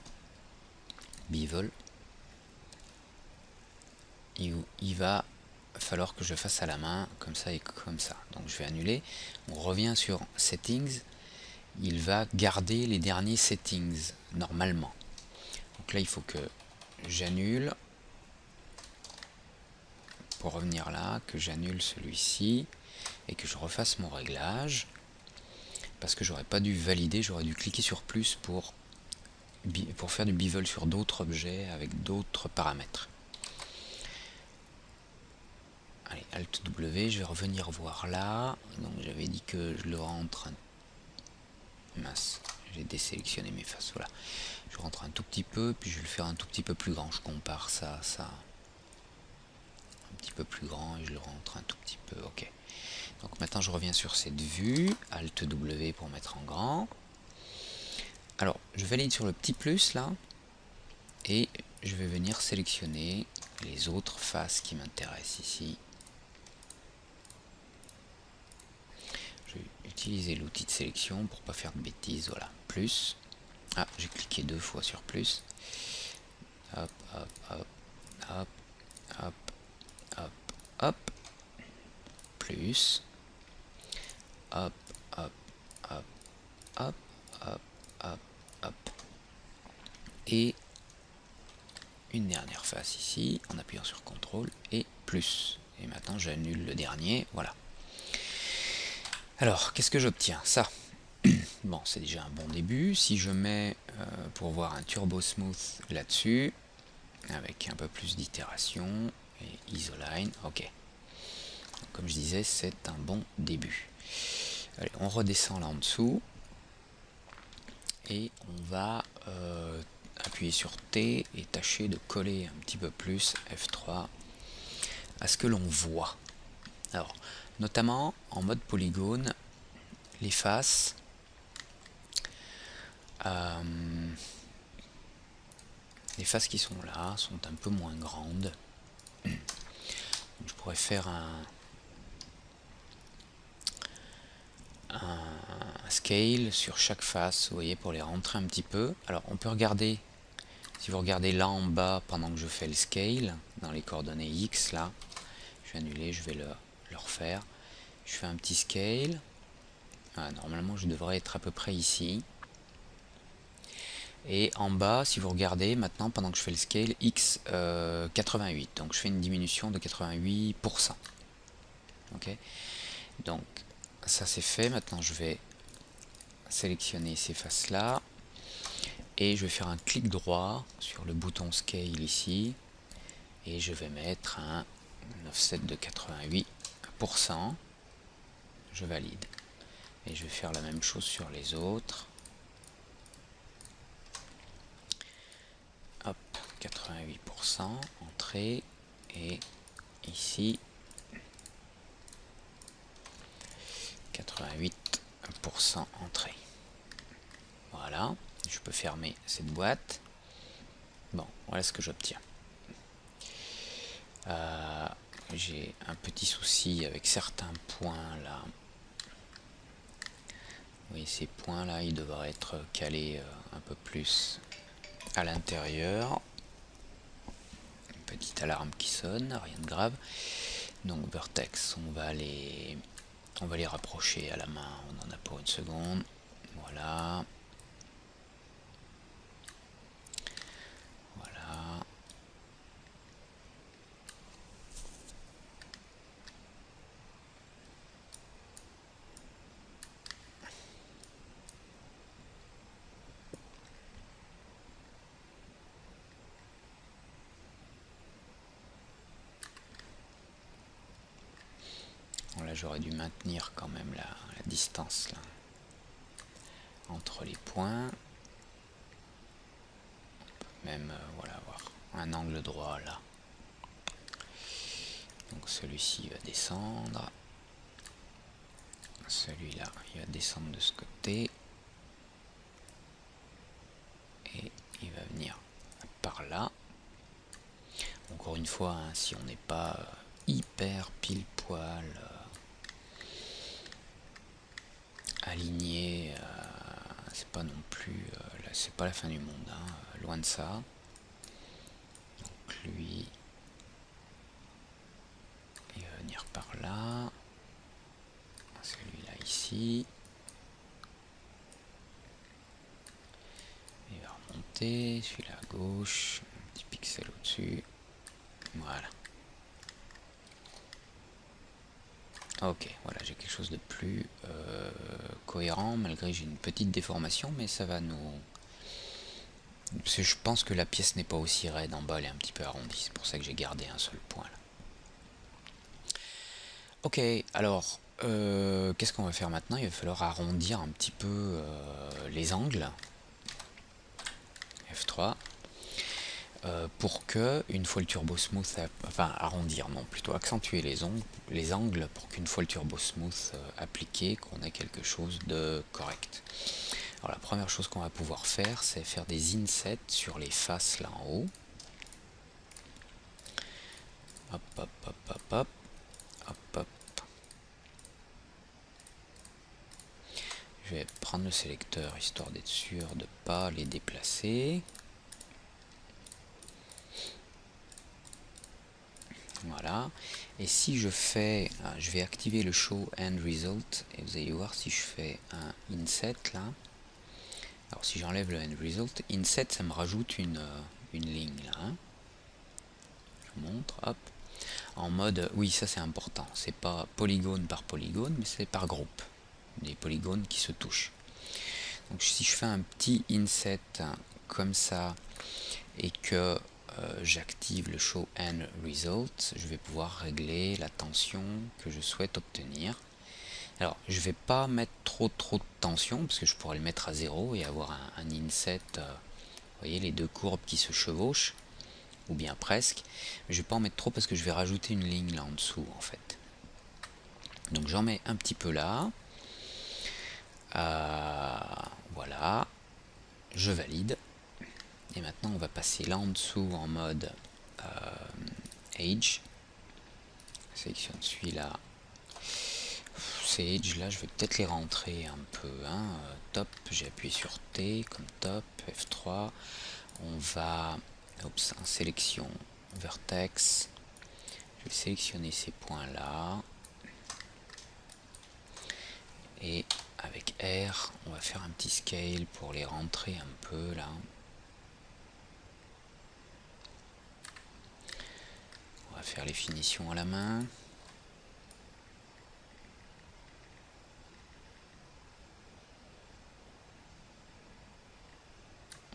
Speaker 1: bevel, il va falloir que je fasse à la main comme ça et comme ça. Donc je vais annuler. On revient sur Settings. Il va garder les derniers settings normalement. Donc là il faut que j'annule pour revenir là, que j'annule celui-ci et que je refasse mon réglage, parce que j'aurais pas dû valider, j'aurais dû cliquer sur plus pour faire du bevel sur d'autres objets avec d'autres paramètres. Allez, Alt W, je vais revenir voir là. Donc j'avais dit que je le rentre. Mince, j'ai désélectionné mes faces. Voilà, je rentre un tout petit peu, puis je vais le faire un tout petit peu plus grand. Je compare ça à ça. Un petit peu plus grand et je le rentre un tout petit peu. Ok. Donc maintenant je reviens sur cette vue. Alt W pour mettre en grand. Alors je valide sur le petit plus là. Et je vais venir sélectionner les autres faces qui m'intéressent ici. Je vais utiliser l'outil de sélection pour pas faire de bêtises. Voilà, plus. Ah, j'ai cliqué 2 fois sur plus. Hop, hop, hop, hop, hop, hop, hop. Plus. Hop, hop, hop, hop, hop, hop, hop. Et une dernière face ici, en appuyant sur CTRL et plus. Et maintenant j'annule le dernier, voilà. Alors, qu'est-ce que j'obtiens? Ça. Bon, c'est déjà un bon début. Si je mets, pour voir un Turbo Smooth là-dessus, avec un peu plus d'itération, et Isoline, ok. Donc, comme je disais, c'est un bon début. Allez, on redescend là en dessous, et on va appuyer sur T et tâcher de coller un petit peu plus, F3, à ce que l'on voit. Alors, notamment en mode polygone, les faces, qui sont là sont un peu moins grandes. Je pourrais faire un scale sur chaque face, vous voyez, pour les rentrer un petit peu. Alors on peut regarder, si vous regardez là en bas pendant que je fais le scale, dans les coordonnées X là, je vais annuler, je vais le refaire. Je fais un petit scale. Ah, normalement je devrais être à peu près ici. Et en bas, si vous regardez maintenant pendant que je fais le scale, X 88, donc je fais une diminution de 88%. Ok, donc ça c'est fait. Maintenant je vais sélectionner ces faces là et je vais faire un clic droit sur le bouton scale ici et je vais mettre un offset de 88%. Je valide et je vais faire la même chose sur les autres. Hop, 88%, entrée, et ici 88% entrée. Voilà, je peux fermer cette boîte. Bon, voilà ce que j'obtiens. J'ai un petit souci avec certains points là. Oui, ces points là, ils devraient être calés un peu plus à l'intérieur. Une petite alarme qui sonne, rien de grave. Donc vertex, on va les rapprocher à la main, on en a pour une seconde. Voilà. Voilà. Bon, là j'aurais dû maintenir quand même la distance là entre les points. On peut même voilà, avoir un angle droit là. Donc celui-ci va descendre. Celui-là, il va descendre de ce côté. Et il va venir par là. Encore une fois, hein, si on n'est pas hyper pile poil aligné, c'est pas non plus là, c'est pas la fin du monde, hein, loin de ça. Donc lui, il va venir par là. Celui-là ici. Il va remonter, celui-là à gauche, un petit pixel au-dessus. Voilà. Ok, voilà, j'ai quelque chose de plus cohérent, malgré que j'ai une petite déformation, mais ça va nous... Parce que je pense que la pièce n'est pas aussi raide en bas, elle est un petit peu arrondie, c'est pour ça que j'ai gardé un seul point là. Ok, alors, qu'est-ce qu'on va faire maintenant? Il va falloir arrondir un petit peu les angles. F3. Pour que, une fois le turbo smooth, enfin arrondir, non, plutôt accentuer les angles pour qu'une fois le turbo smooth appliqué, qu'on ait quelque chose de correct. Alors la première chose qu'on va pouvoir faire, c'est faire des insets sur les faces là en haut. Hop, hop, hop, hop, hop, hop, hop. Je vais prendre le sélecteur histoire d'être sûr de ne pas les déplacer. Voilà, et si je fais, je vais activer le show end result, et vous allez voir si je fais un inset là, alors si j'enlève le end result, inset ça me rajoute une ligne là, hein. Je vous montre, hop, en mode, oui ça c'est important, c'est pas polygone par polygone, mais c'est par groupe, des polygones qui se touchent. Donc si je fais un petit inset comme ça, et que j'active le show end result, je vais pouvoir régler la tension que je souhaite obtenir. Alors je vais pas mettre trop de tension parce que je pourrais le mettre à 0 et avoir un inset, vous voyez les deux courbes qui se chevauchent, ou bien presque, mais je vais pas en mettre trop parce que je vais rajouter une ligne là en dessous en fait. Donc j'en mets un petit peu là, voilà, je valide. Et maintenant on va passer là en dessous en mode Age. Sélectionne celui-là. Ces Edge là, je vais peut-être les rentrer un peu. Hein. Top, j'ai appuyé sur T comme top, F3. On va, oups, en sélection vertex. Je vais sélectionner ces points là. Et avec R, on va faire un petit scale pour les rentrer un peu là. On va faire les finitions à la main.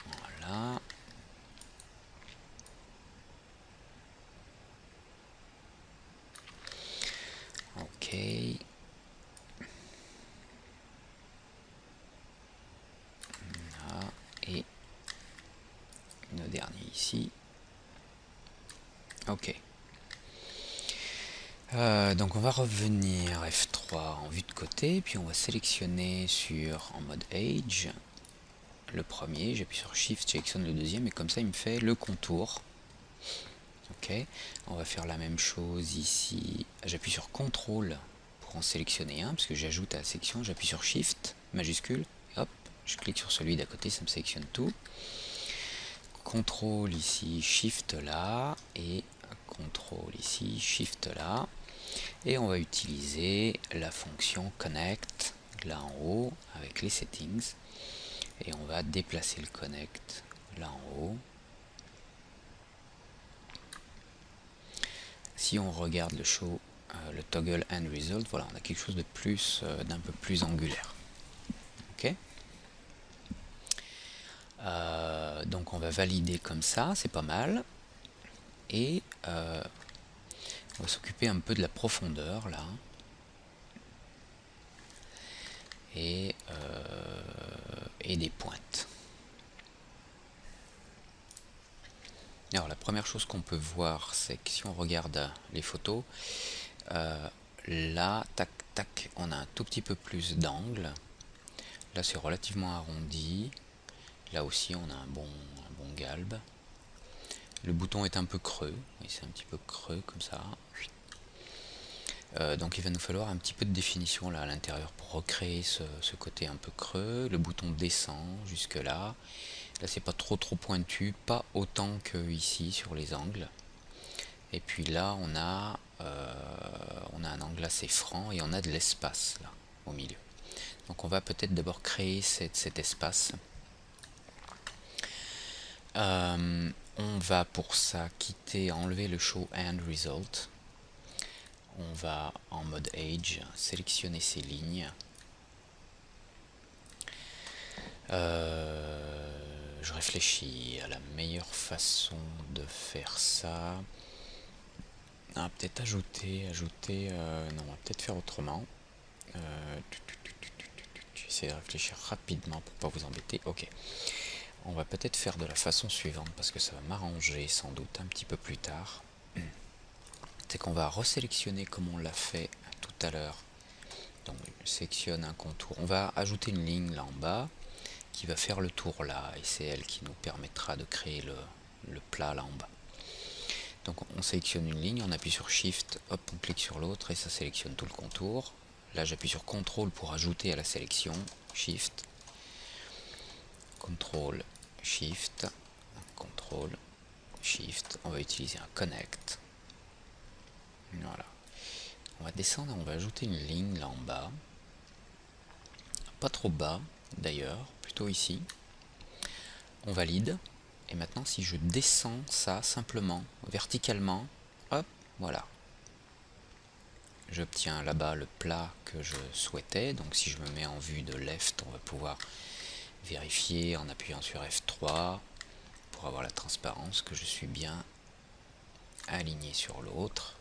Speaker 1: Voilà. Ok. Là. Et le dernier ici. Ok. Donc on va revenir F3 en vue de côté, puis on va sélectionner en mode Age le premier, j'appuie sur Shift, je sélectionne le deuxième, et comme ça il me fait le contour. Ok, on va faire la même chose ici, j'appuie sur CTRL pour en sélectionner un, parce que j'ajoute à la section, j'appuie sur Shift, majuscule, et hop, je clique sur celui d'à côté, ça me sélectionne tout. CTRL ici, Shift là, et CTRL ici, Shift là. Et on va utiliser la fonction Connect, là en haut, avec les settings. Et on va déplacer le Connect, là en haut. Si on regarde le show, le toggle end result, voilà, on a quelque chose de plus, d'un peu plus angulaire. Ok. Donc on va valider comme ça, c'est pas mal. Et on va s'occuper un peu de la profondeur là. Et des pointes. Alors la première chose qu'on peut voir, c'est que si on regarde les photos, là, tac, tac, on a un tout petit peu plus d'angle. Là c'est relativement arrondi. Là aussi on a un bon galbe. Le bouton est un peu creux, c'est un petit peu creux comme ça. Donc il va nous falloir un petit peu de définition là à l'intérieur pour recréer ce côté un peu creux. Le bouton descend jusque là. Là c'est pas trop pointu, pas autant que ici sur les angles. Et puis là on a un angle assez franc et on a de l'espace là au milieu. Donc on va peut-être d'abord créer cet espace. On va pour ça enlever le Show End Result. On va en mode Age sélectionner ces lignes. Je réfléchis à la meilleure façon de faire ça. Ah, peut-être ajouter, non, on va peut-être faire autrement. J'essaie de réfléchir rapidement pour pas vous embêter. Ok. On va peut-être faire de la façon suivante parce que ça va m'arranger sans doute un petit peu plus tard. C'est qu'on va resélectionner comme on l'a fait tout à l'heure. Donc je sélectionne un contour. On va ajouter une ligne là en bas qui va faire le tour là et c'est elle qui nous permettra de créer le plat là en bas. Donc on sélectionne une ligne, on appuie sur Shift, hop, on clique sur l'autre et ça sélectionne tout le contour. Là j'appuie sur CTRL pour ajouter à la sélection, Shift, CTRL, Shift, CTRL, Shift, on va utiliser un Connect. Voilà. On va descendre, on va ajouter une ligne là en bas. Pas trop bas d'ailleurs, plutôt ici. On valide. Et maintenant si je descends ça simplement, verticalement, hop, voilà. J'obtiens là-bas le plat que je souhaitais. Donc si je me mets en vue de left, on va pouvoir vérifier en appuyant sur F3 pour avoir la transparence que je suis bien aligné sur l'autre.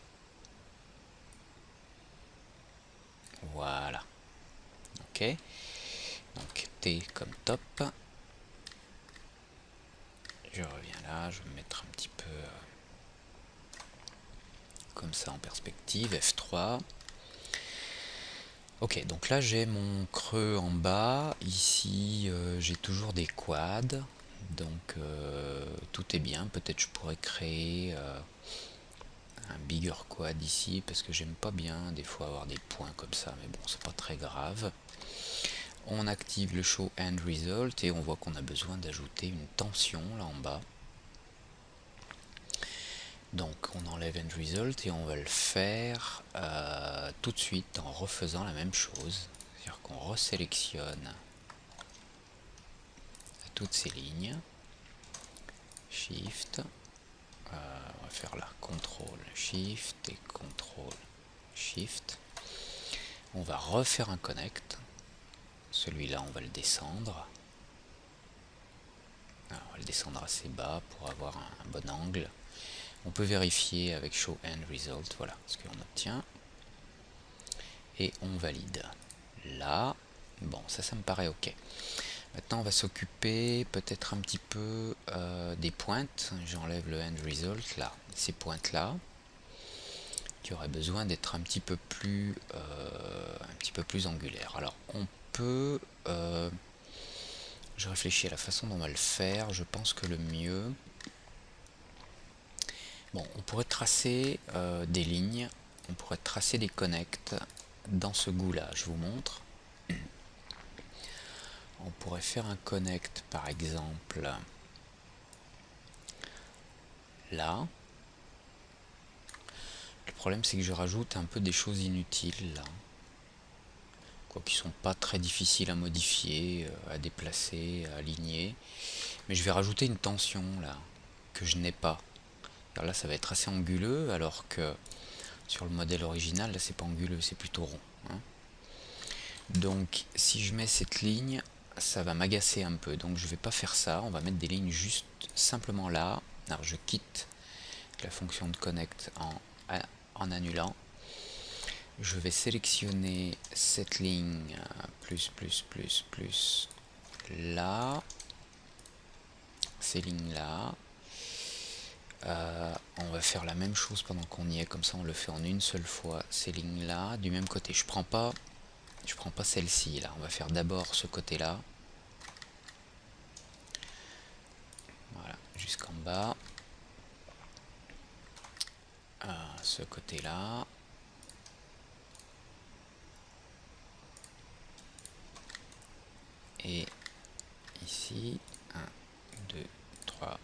Speaker 1: Voilà. Ok. Donc T comme top. Je reviens là, je vais me mettre un petit peu comme ça en perspective, F3. Ok, donc là j'ai mon creux en bas, ici j'ai toujours des quads, donc tout est bien. Peut-être je pourrais créer un bigger quad ici, parce que j'aime pas bien des fois avoir des points comme ça, mais bon c'est pas très grave. On active le Show End Result et on voit qu'on a besoin d'ajouter une tension là en bas. Donc on enlève End Result et on va le faire tout de suite en refaisant la même chose. C'est-à-dire qu'on resélectionne toutes ces lignes. Shift. On va faire là CTRL Shift et CTRL Shift. On va refaire un Connect. Celui-là on va le descendre. Alors, on va le descendre assez bas pour avoir un bon angle. On peut vérifier avec Show End Result, voilà ce qu'on obtient. Et on valide. Là, bon, ça me paraît ok. Maintenant, on va s'occuper peut-être un petit peu des pointes. J'enlève le End Result, là, ces pointes-là. qui aurait besoin d'être un petit peu plus angulaire. Alors on peut, je réfléchis à la façon dont on va le faire. Je pense que le mieux, bon, on pourrait tracer des lignes, on pourrait tracer des connects dans ce goût là. Je vous montre. On pourrait faire un connect par exemple là. Le problème c'est que je rajoute un peu des choses inutiles là, quoi, qui sont pas très difficiles à modifier, à déplacer, à aligner. Mais je vais rajouter une tension là que je n'ai pas. Alors là ça va être assez anguleux, alors que sur le modèle original là c'est pas anguleux, c'est plutôt rond, hein. Donc si je mets cette ligne, ça va m'agacer un peu, donc je vais pas faire ça. On va mettre des lignes juste simplement là. Alors je quitte la fonction de connect en annulant. Je vais sélectionner cette ligne plus là, ces lignes là. On va faire la même chose pendant qu'on y est, comme ça on le fait en une seule fois, ces lignes là. Du même côté, je prends pas celle-ci là, on va faire d'abord ce côté là, voilà, jusqu'en bas, ce côté là, et ici 1, 2, 3.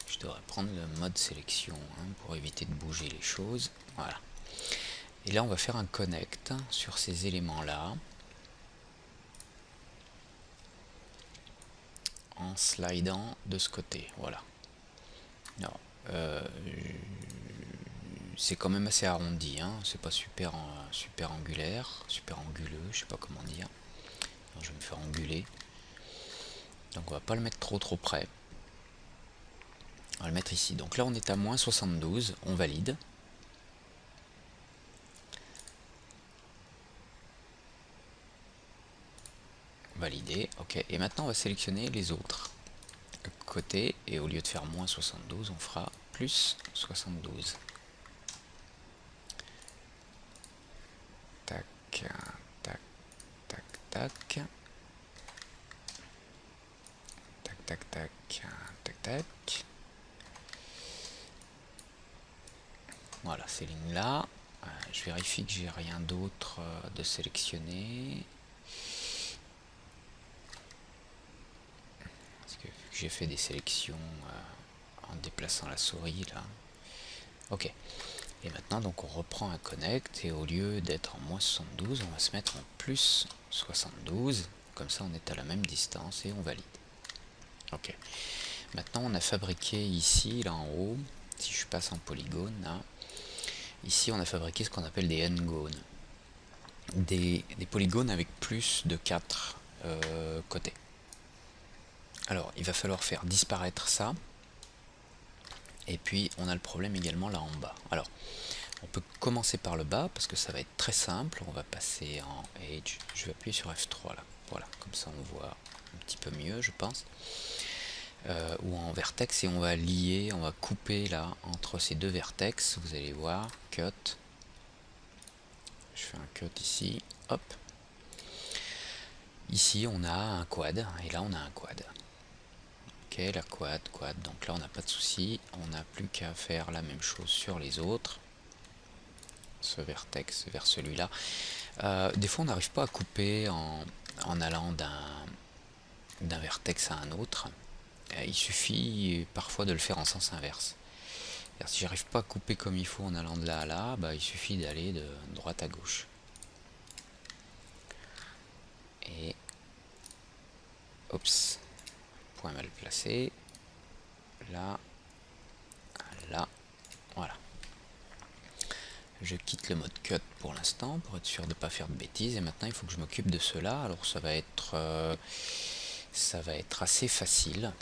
Speaker 1: Je devrais prendre le mode sélection, hein, pour éviter de bouger les choses. Voilà. Et là on va faire un connect sur ces éléments là en slidant de ce côté. Voilà. Alors, c'est quand même assez arrondi, hein. C'est pas super angulaire, super anguleux, je sais pas comment dire. Alors, je vais me faire anguler. Donc on va pas le mettre trop près. On va le mettre ici. Donc là on est à moins 72, on valide. Validé, ok. Et maintenant on va sélectionner les autres côtés, et au lieu de faire moins 72, on fera plus 72. Tac, tac, tac, tac. Tac, tac, tac, tac, tac. Voilà, ces lignes-là. Je vérifie que j'ai rien d'autre de sélectionné. Parce que j'ai fait des sélections en déplaçant la souris là. Ok. Et maintenant donc on reprend un connect, et au lieu d'être en moins 72, on va se mettre en plus 72. Comme ça on est à la même distance et on valide. Ok. Maintenant on a fabriqué ici, là en haut, si je passe en polygone là, ici on a fabriqué ce qu'on appelle des n-gones. Des polygones avec plus de 4 côtés. Alors il va falloir faire disparaître ça. Et puis on a le problème également là en bas. Alors on peut commencer par le bas parce que ça va être très simple. On va passer en Edge. Je vais appuyer sur F3 là. Voilà, comme ça on voit un petit peu mieux je pense. Ou en vertex, et on va lier, on va couper là entre ces deux vertex. Vous allez voir, cut. Je fais un cut ici, hop. Ici on a un quad, et là on a un quad. Ok, la quad, donc là on n'a pas de souci, on n'a plus qu'à faire la même chose sur les autres. Ce vertex vers celui-là. Des fois on n'arrive pas à couper en allant d'un vertex à un autre. Il suffit parfois de le faire en sens inverse. Si j'arrive pas à couper comme il faut en allant de là à là, bah, il suffit d'aller de droite à gauche. Et oups, point mal placé. Là, là, voilà. Je quitte le mode cut pour l'instant pour être sûr de ne pas faire de bêtises, et maintenant il faut que je m'occupe de cela. Alors ça va être assez facile.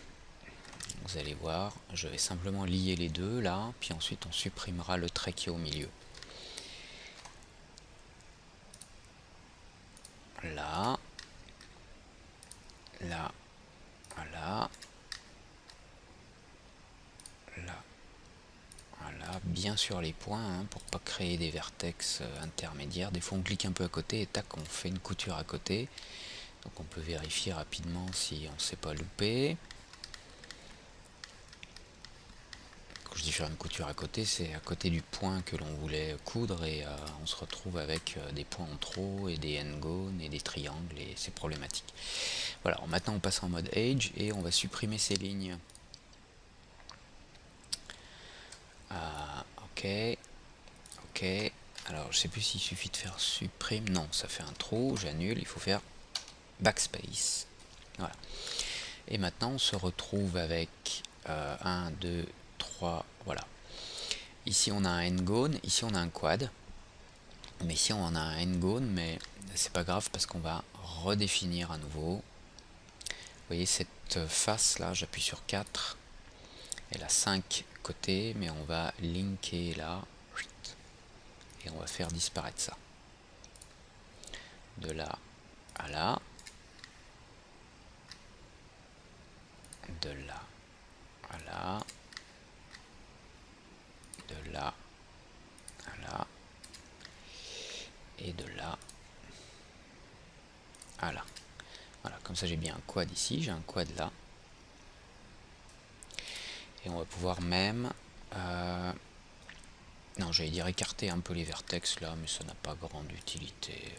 Speaker 1: Vous allez voir, je vais simplement lier les deux là, puis ensuite on supprimera le trait qui est au milieu. Là, là, là, là, voilà, bien sur les points hein, pour pas créer des vertex intermédiaires. Des fois on clique un peu à côté et tac, on fait une couture à côté. Donc on peut vérifier rapidement si on ne s'est pas loupé. Quand je dis faire une couture à côté, c'est à côté du point que l'on voulait coudre et on se retrouve avec des points en trop et des n-gones et des triangles et c'est problématique. Voilà, alors maintenant on passe en mode Age et on va supprimer ces lignes. Ok, ok. Alors je sais plus s'il suffit de faire supprime. Non, ça fait un trou, j'annule, il faut faire backspace. Voilà. Et maintenant on se retrouve avec 1, 2, 3, voilà. Ici on a un n-gone, ici on a un quad. Mais ici on a un n-gone, mais c'est pas grave parce qu'on va redéfinir à nouveau. Vous voyez cette face là, j'appuie sur 4. Elle a 5 côtés, mais on va linker là. Et on va faire disparaître ça. De là à là. De là à là. De là à là. Et de là à là. Voilà, comme ça j'ai bien un quad ici, j'ai un quad là. Et on va pouvoir même... non, j'allais dire écarter un peu les vertex là, mais ça n'a pas grande utilité.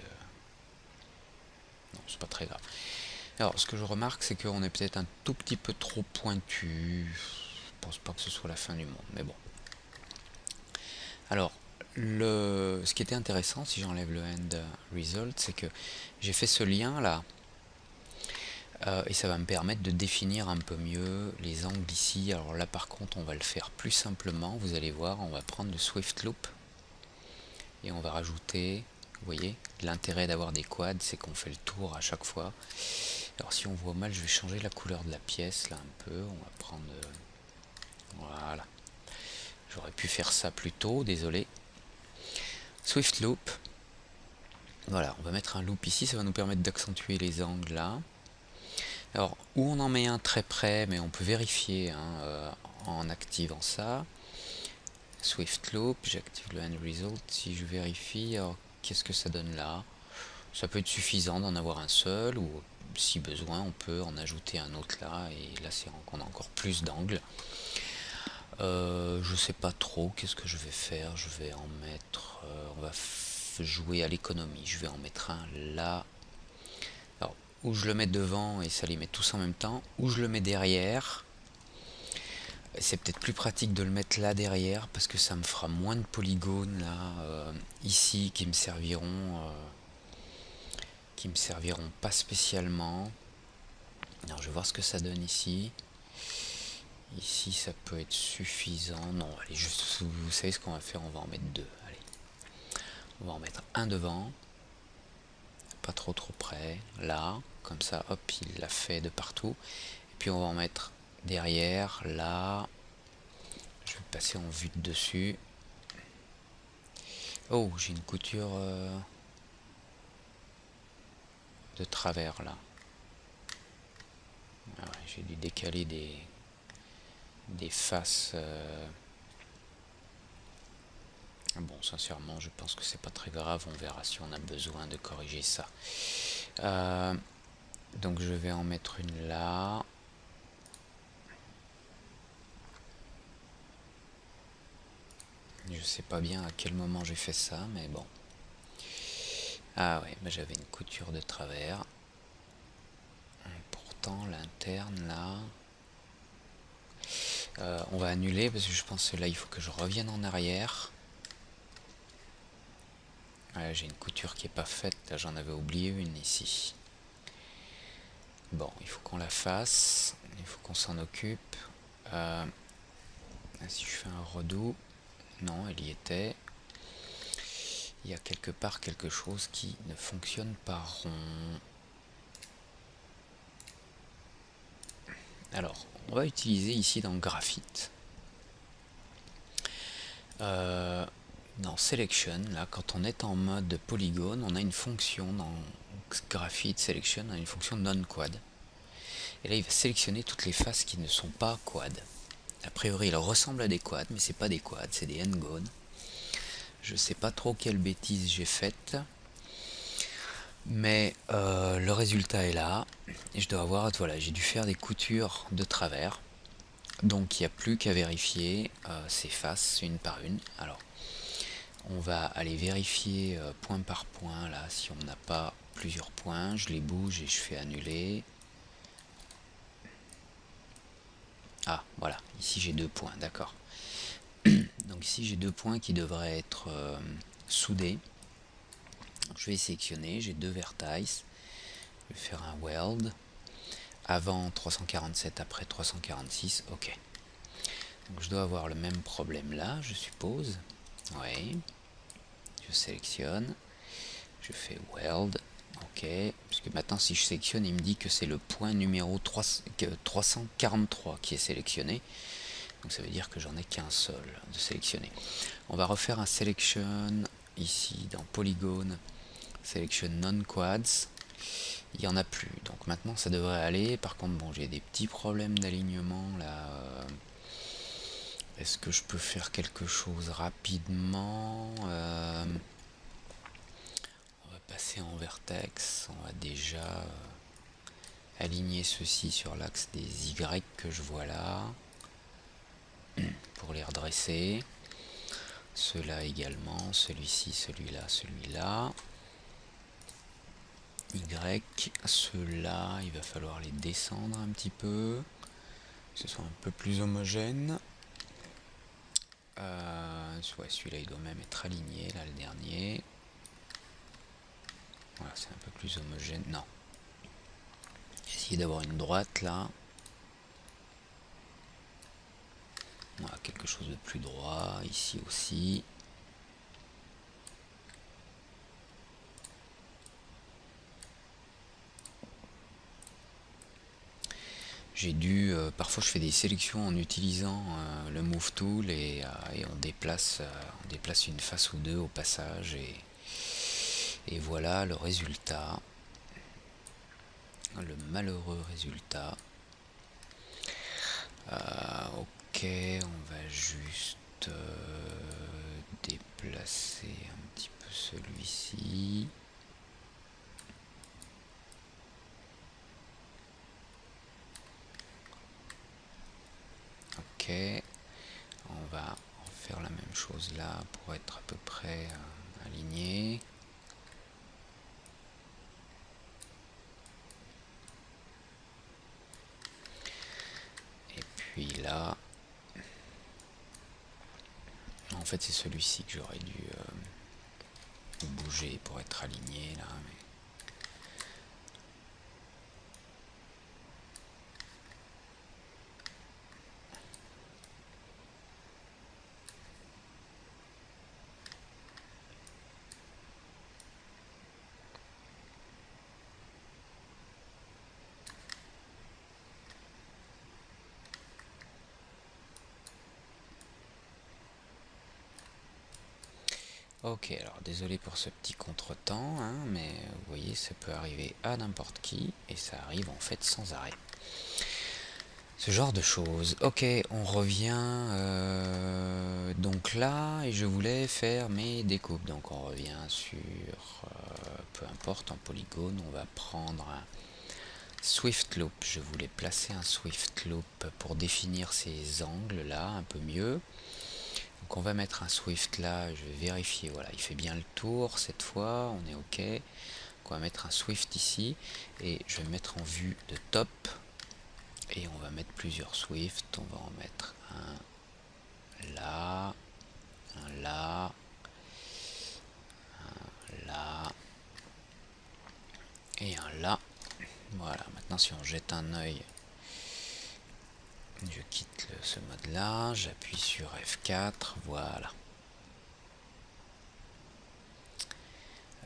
Speaker 1: Non, c'est pas très grave. Alors, ce que je remarque, c'est qu'on est peut-être un tout petit peu trop pointu. Je pense pas que ce soit la fin du monde, mais bon. Alors, ce qui était intéressant, si j'enlève le end result, c'est que j'ai fait ce lien là. Et ça va me permettre de définir un peu mieux les angles ici. Alors là par contre on va le faire plus simplement, vous allez voir, on va prendre le Swift Loop et on va rajouter, vous voyez, l'intérêt d'avoir des quads c'est qu'on fait le tour à chaque fois. Alors si on voit mal, je vais changer la couleur de la pièce là un peu, on va prendre, voilà, j'aurais pu faire ça plus tôt, désolé. Swift Loop, voilà, on va mettre un loop ici, ça va nous permettre d'accentuer les angles là. Alors, où on en met un très près, mais on peut vérifier hein, en activant ça. Swift Loop, j'active le End Result. Si je vérifie, alors qu'est-ce que ça donne là? Ça peut être suffisant d'en avoir un seul, ou si besoin, on peut en ajouter un autre là, et là, c'est qu'on a encore plus d'angles. Je sais pas trop, qu'est-ce que je vais faire? Je vais en mettre... on va jouer à l'économie. Je vais en mettre un là. Ou je le mets devant et ça les met tous en même temps, ou je le mets derrière. C'est peut-être plus pratique de le mettre là derrière parce que ça me fera moins de polygones là ici qui me serviront pas spécialement. Alors je vais voir ce que ça donne ici. Ici ça peut être suffisant. Non, allez, juste, vous savez ce qu'on va faire, on va en mettre deux. Allez. On va en mettre un devant. Pas trop près, là, comme ça, hop, il l'a fait de partout. Et puis on va en mettre derrière, là. Je vais passer en vue de dessus. Oh, j'ai une couture de travers là. Ah ouais, j'ai dû décaler des faces. Bon, sincèrement, je pense que c'est pas très grave. On verra si on a besoin de corriger ça. Donc je vais en mettre une là. Je sais pas bien à quel moment j'ai fait ça, mais bon. Ah ouais, bah j'avais une couture de travers. Et pourtant, l'interne là... on va annuler parce que je pense que là, il faut que je revienne en arrière. J'ai une couture qui est pas faite, là j'en avais oublié une ici. Bon, il faut qu'on la fasse, il faut qu'on s'en occupe. Si je fais un redout, non, elle y était. Il y a quelque part quelque chose qui ne fonctionne pas rond. Alors, on va utiliser ici dans Graphite. Dans Selection, là, quand on est en mode polygone, on a une fonction dans Graphite Selection, on a une fonction non-quad. Et là, il va sélectionner toutes les faces qui ne sont pas quad. A priori il ressemble à des quads, mais c'est pas des quads, c'est des n-gone. Je sais pas trop quelle bêtise j'ai faite, mais le résultat est là. Et je dois avoir, voilà, j'ai dû faire des coutures de travers. Donc il n'y a plus qu'à vérifier ces faces une par une. Alors on va aller vérifier point par point là, si on n'a pas plusieurs points. Je les bouge et je fais annuler. Ah voilà, ici j'ai 2 points, d'accord. Donc ici j'ai 2 points qui devraient être soudés. Je vais sélectionner, j'ai 2 vertices. Je vais faire un weld. Avant 347, après 346, ok. Donc je dois avoir le même problème là, je suppose. Oui. Je sélectionne. Je fais weld. Ok. Parce que maintenant si je sélectionne, il me dit que c'est le point numéro 343 qui est sélectionné. Donc ça veut dire que j'en ai qu'un seul de sélectionner. On va refaire un selection ici dans Polygone. Selection non-quads. Il n'y en a plus. Donc maintenant ça devrait aller. Par contre, bon, j'ai des petits problèmes d'alignement là. Est-ce que je peux faire quelque chose rapidement? On va passer en vertex. On va déjà aligner ceci sur l'axe des Y que je vois là. Pour les redresser. Ceux-là également. Celui-ci, celui-là, celui-là. Y. Ceux-là, il va falloir les descendre un petit peu. Que ce soit un peu plus homogène. Ouais, celui-là il doit même être aligné, là le dernier. Voilà, c'est un peu plus homogène. Non. Essayer d'avoir une droite là. Voilà, quelque chose de plus droit. Ici aussi. J'ai dû... parfois je fais des sélections en utilisant le Move Tool et on déplace une face ou deux au passage. Et voilà le résultat. Le malheureux résultat. Ok, on va juste déplacer un petit peu celui-ci. Ok, on va faire la même chose là pour être à peu près aligné. Et puis là, en fait c'est celui-ci que j'aurais dû bouger pour être aligné là. Mais... Ok, alors désolé pour ce petit contretemps, hein, mais vous voyez, ça peut arriver à n'importe qui, et ça arrive en fait sans arrêt. Ce genre de choses. Ok, on revient donc là, et je voulais faire mes découpes. Donc on revient sur, peu importe, en polygone, on va prendre un Swift Loop. Je voulais placer un Swift Loop pour définir ces angles là un peu mieux. Donc on va mettre un Swift là, je vais vérifier, voilà, il fait bien le tour cette fois, on est ok. Donc on va mettre un Swift ici, et je vais mettre en vue de top, et on va mettre plusieurs Swift, on va en mettre un là, un là, un là, et un là. Voilà, maintenant si on jette un œil, je quitte ce mode là, j'appuie sur F4, voilà.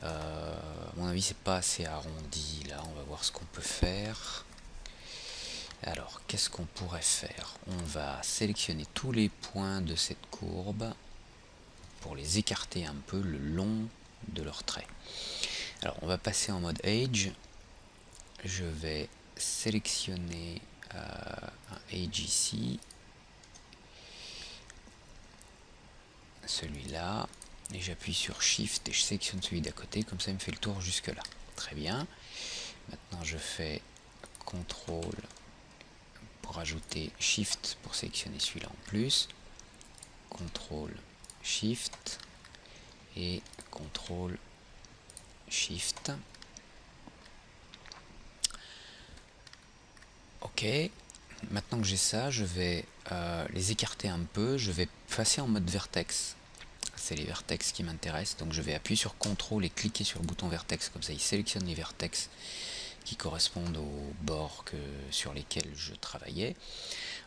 Speaker 1: À mon avis c'est pas assez arrondi là, on va voir ce qu'on peut faire. Alors qu'est-ce qu'on pourrait faire? On va sélectionner tous les points de cette courbe pour les écarter un peu le long de leurs traits. Alors on va passer en mode Edge. Je vais sélectionner un Edge ici celui-là, et j'appuie sur Shift et je sélectionne celui d'à côté, comme ça il me fait le tour jusque là. Très bien. Maintenant je fais CTRL pour ajouter, Shift pour sélectionner celui-là en plus, CTRL Shift et CTRL Shift. Ok, maintenant que j'ai ça, je vais les écarter un peu, je vais passer en mode vertex. C'est les vertex qui m'intéressent, donc je vais appuyer sur CTRL et cliquer sur le bouton vertex, comme ça il sélectionne les vertex qui correspondent aux bords sur lesquels je travaillais.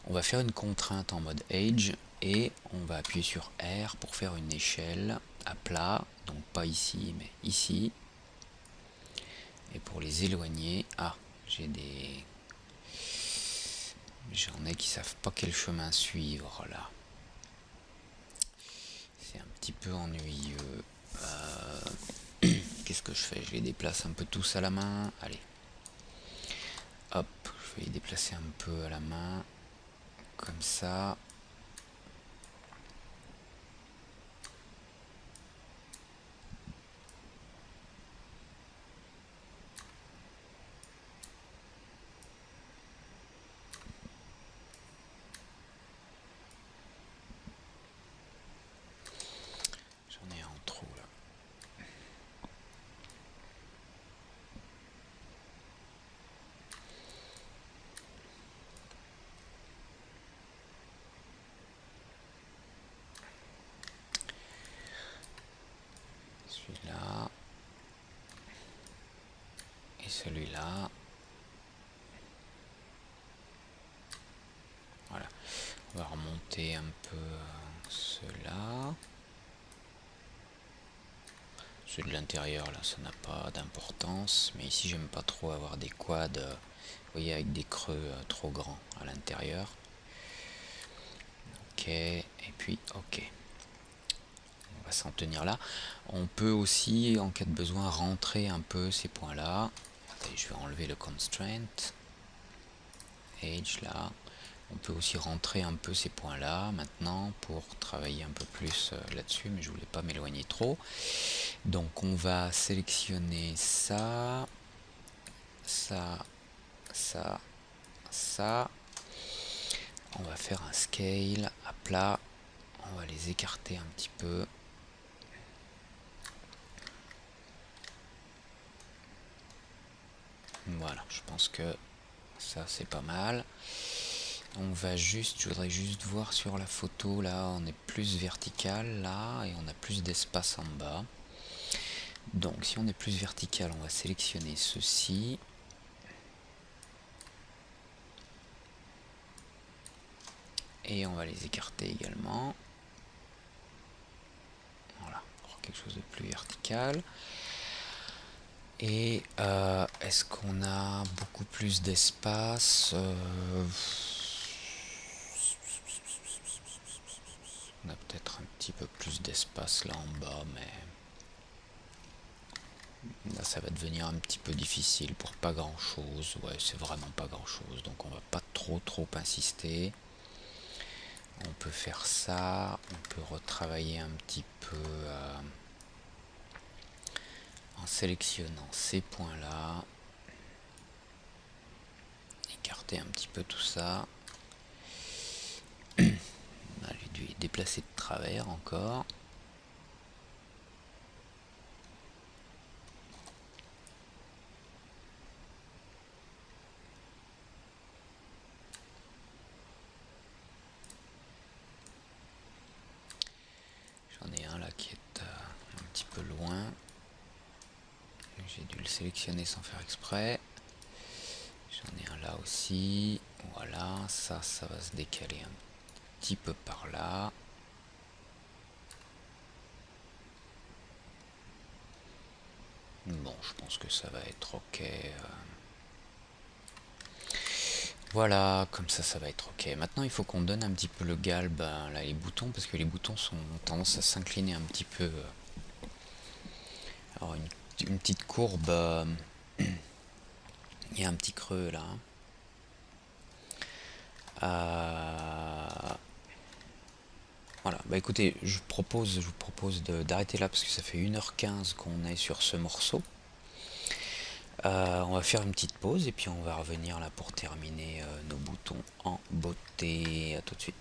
Speaker 1: On va faire une contrainte en mode Edge et on va appuyer sur R pour faire une échelle à plat, donc pas ici mais ici. Et pour les éloigner, j'en ai qui savent pas quel chemin suivre là. C'est un petit peu ennuyeux. Qu'est-ce que je fais? Je les déplace un peu tous à la main. Allez. Hop, je vais les déplacer un peu à la main. Comme ça. J'en ai un trop là. Celui-là. Et celui-là. Voilà. On va remonter un peu cela. Ceux de l'intérieur là, ça n'a pas d'importance. Mais ici, j'aime pas trop avoir des quads, vous voyez, avec des creux trop grands à l'intérieur. Ok, et puis ok. On va s'en tenir là. On peut aussi, en cas de besoin, rentrer un peu ces points-là. Je vais enlever le constraint. Edge là. On peut aussi rentrer un peu ces points-là maintenant pour travailler un peu plus là-dessus, mais je voulais pas m'éloigner trop. Donc on va sélectionner ça, ça, ça, ça. On va faire un scale à plat. On va les écarter un petit peu. Voilà, je pense que ça c'est pas mal. On va juste, je voudrais juste voir sur la photo, là on est plus vertical là et on a plus d'espace en bas. Donc si on est plus vertical, on va sélectionner ceci. Et on va les écarter également. Voilà, pour quelque chose de plus vertical. Et est-ce qu'on a beaucoup plus d'espace? On a peut-être un petit peu plus d'espace là en bas, mais là ça va devenir un petit peu difficile pour pas grand chose. Ouais, c'est vraiment pas grand chose, donc on va pas trop insister. On peut faire ça, on peut retravailler un petit peu en sélectionnant ces points là, écarter un petit peu tout ça. On a dû déplacer de travers encore. J'en ai un là qui est un petit peu loin. J'ai dû le sélectionner sans faire exprès. J'en ai un là aussi. Voilà, ça va se décaler un petit peu par là. Bon, je pense que ça va être ok. Voilà, comme ça va être ok. Maintenant, il faut qu'on donne un petit peu le galbe là, les boutons, parce que les boutons ont tendance à s'incliner un petit peu. Alors, une petite courbe, il y a un petit creux là. Voilà, bah écoutez, je vous propose d'arrêter là parce que ça fait 1h15 qu'on est sur ce morceau. On va faire une petite pause et puis on va revenir là pour terminer nos boutons en beauté. À tout de suite.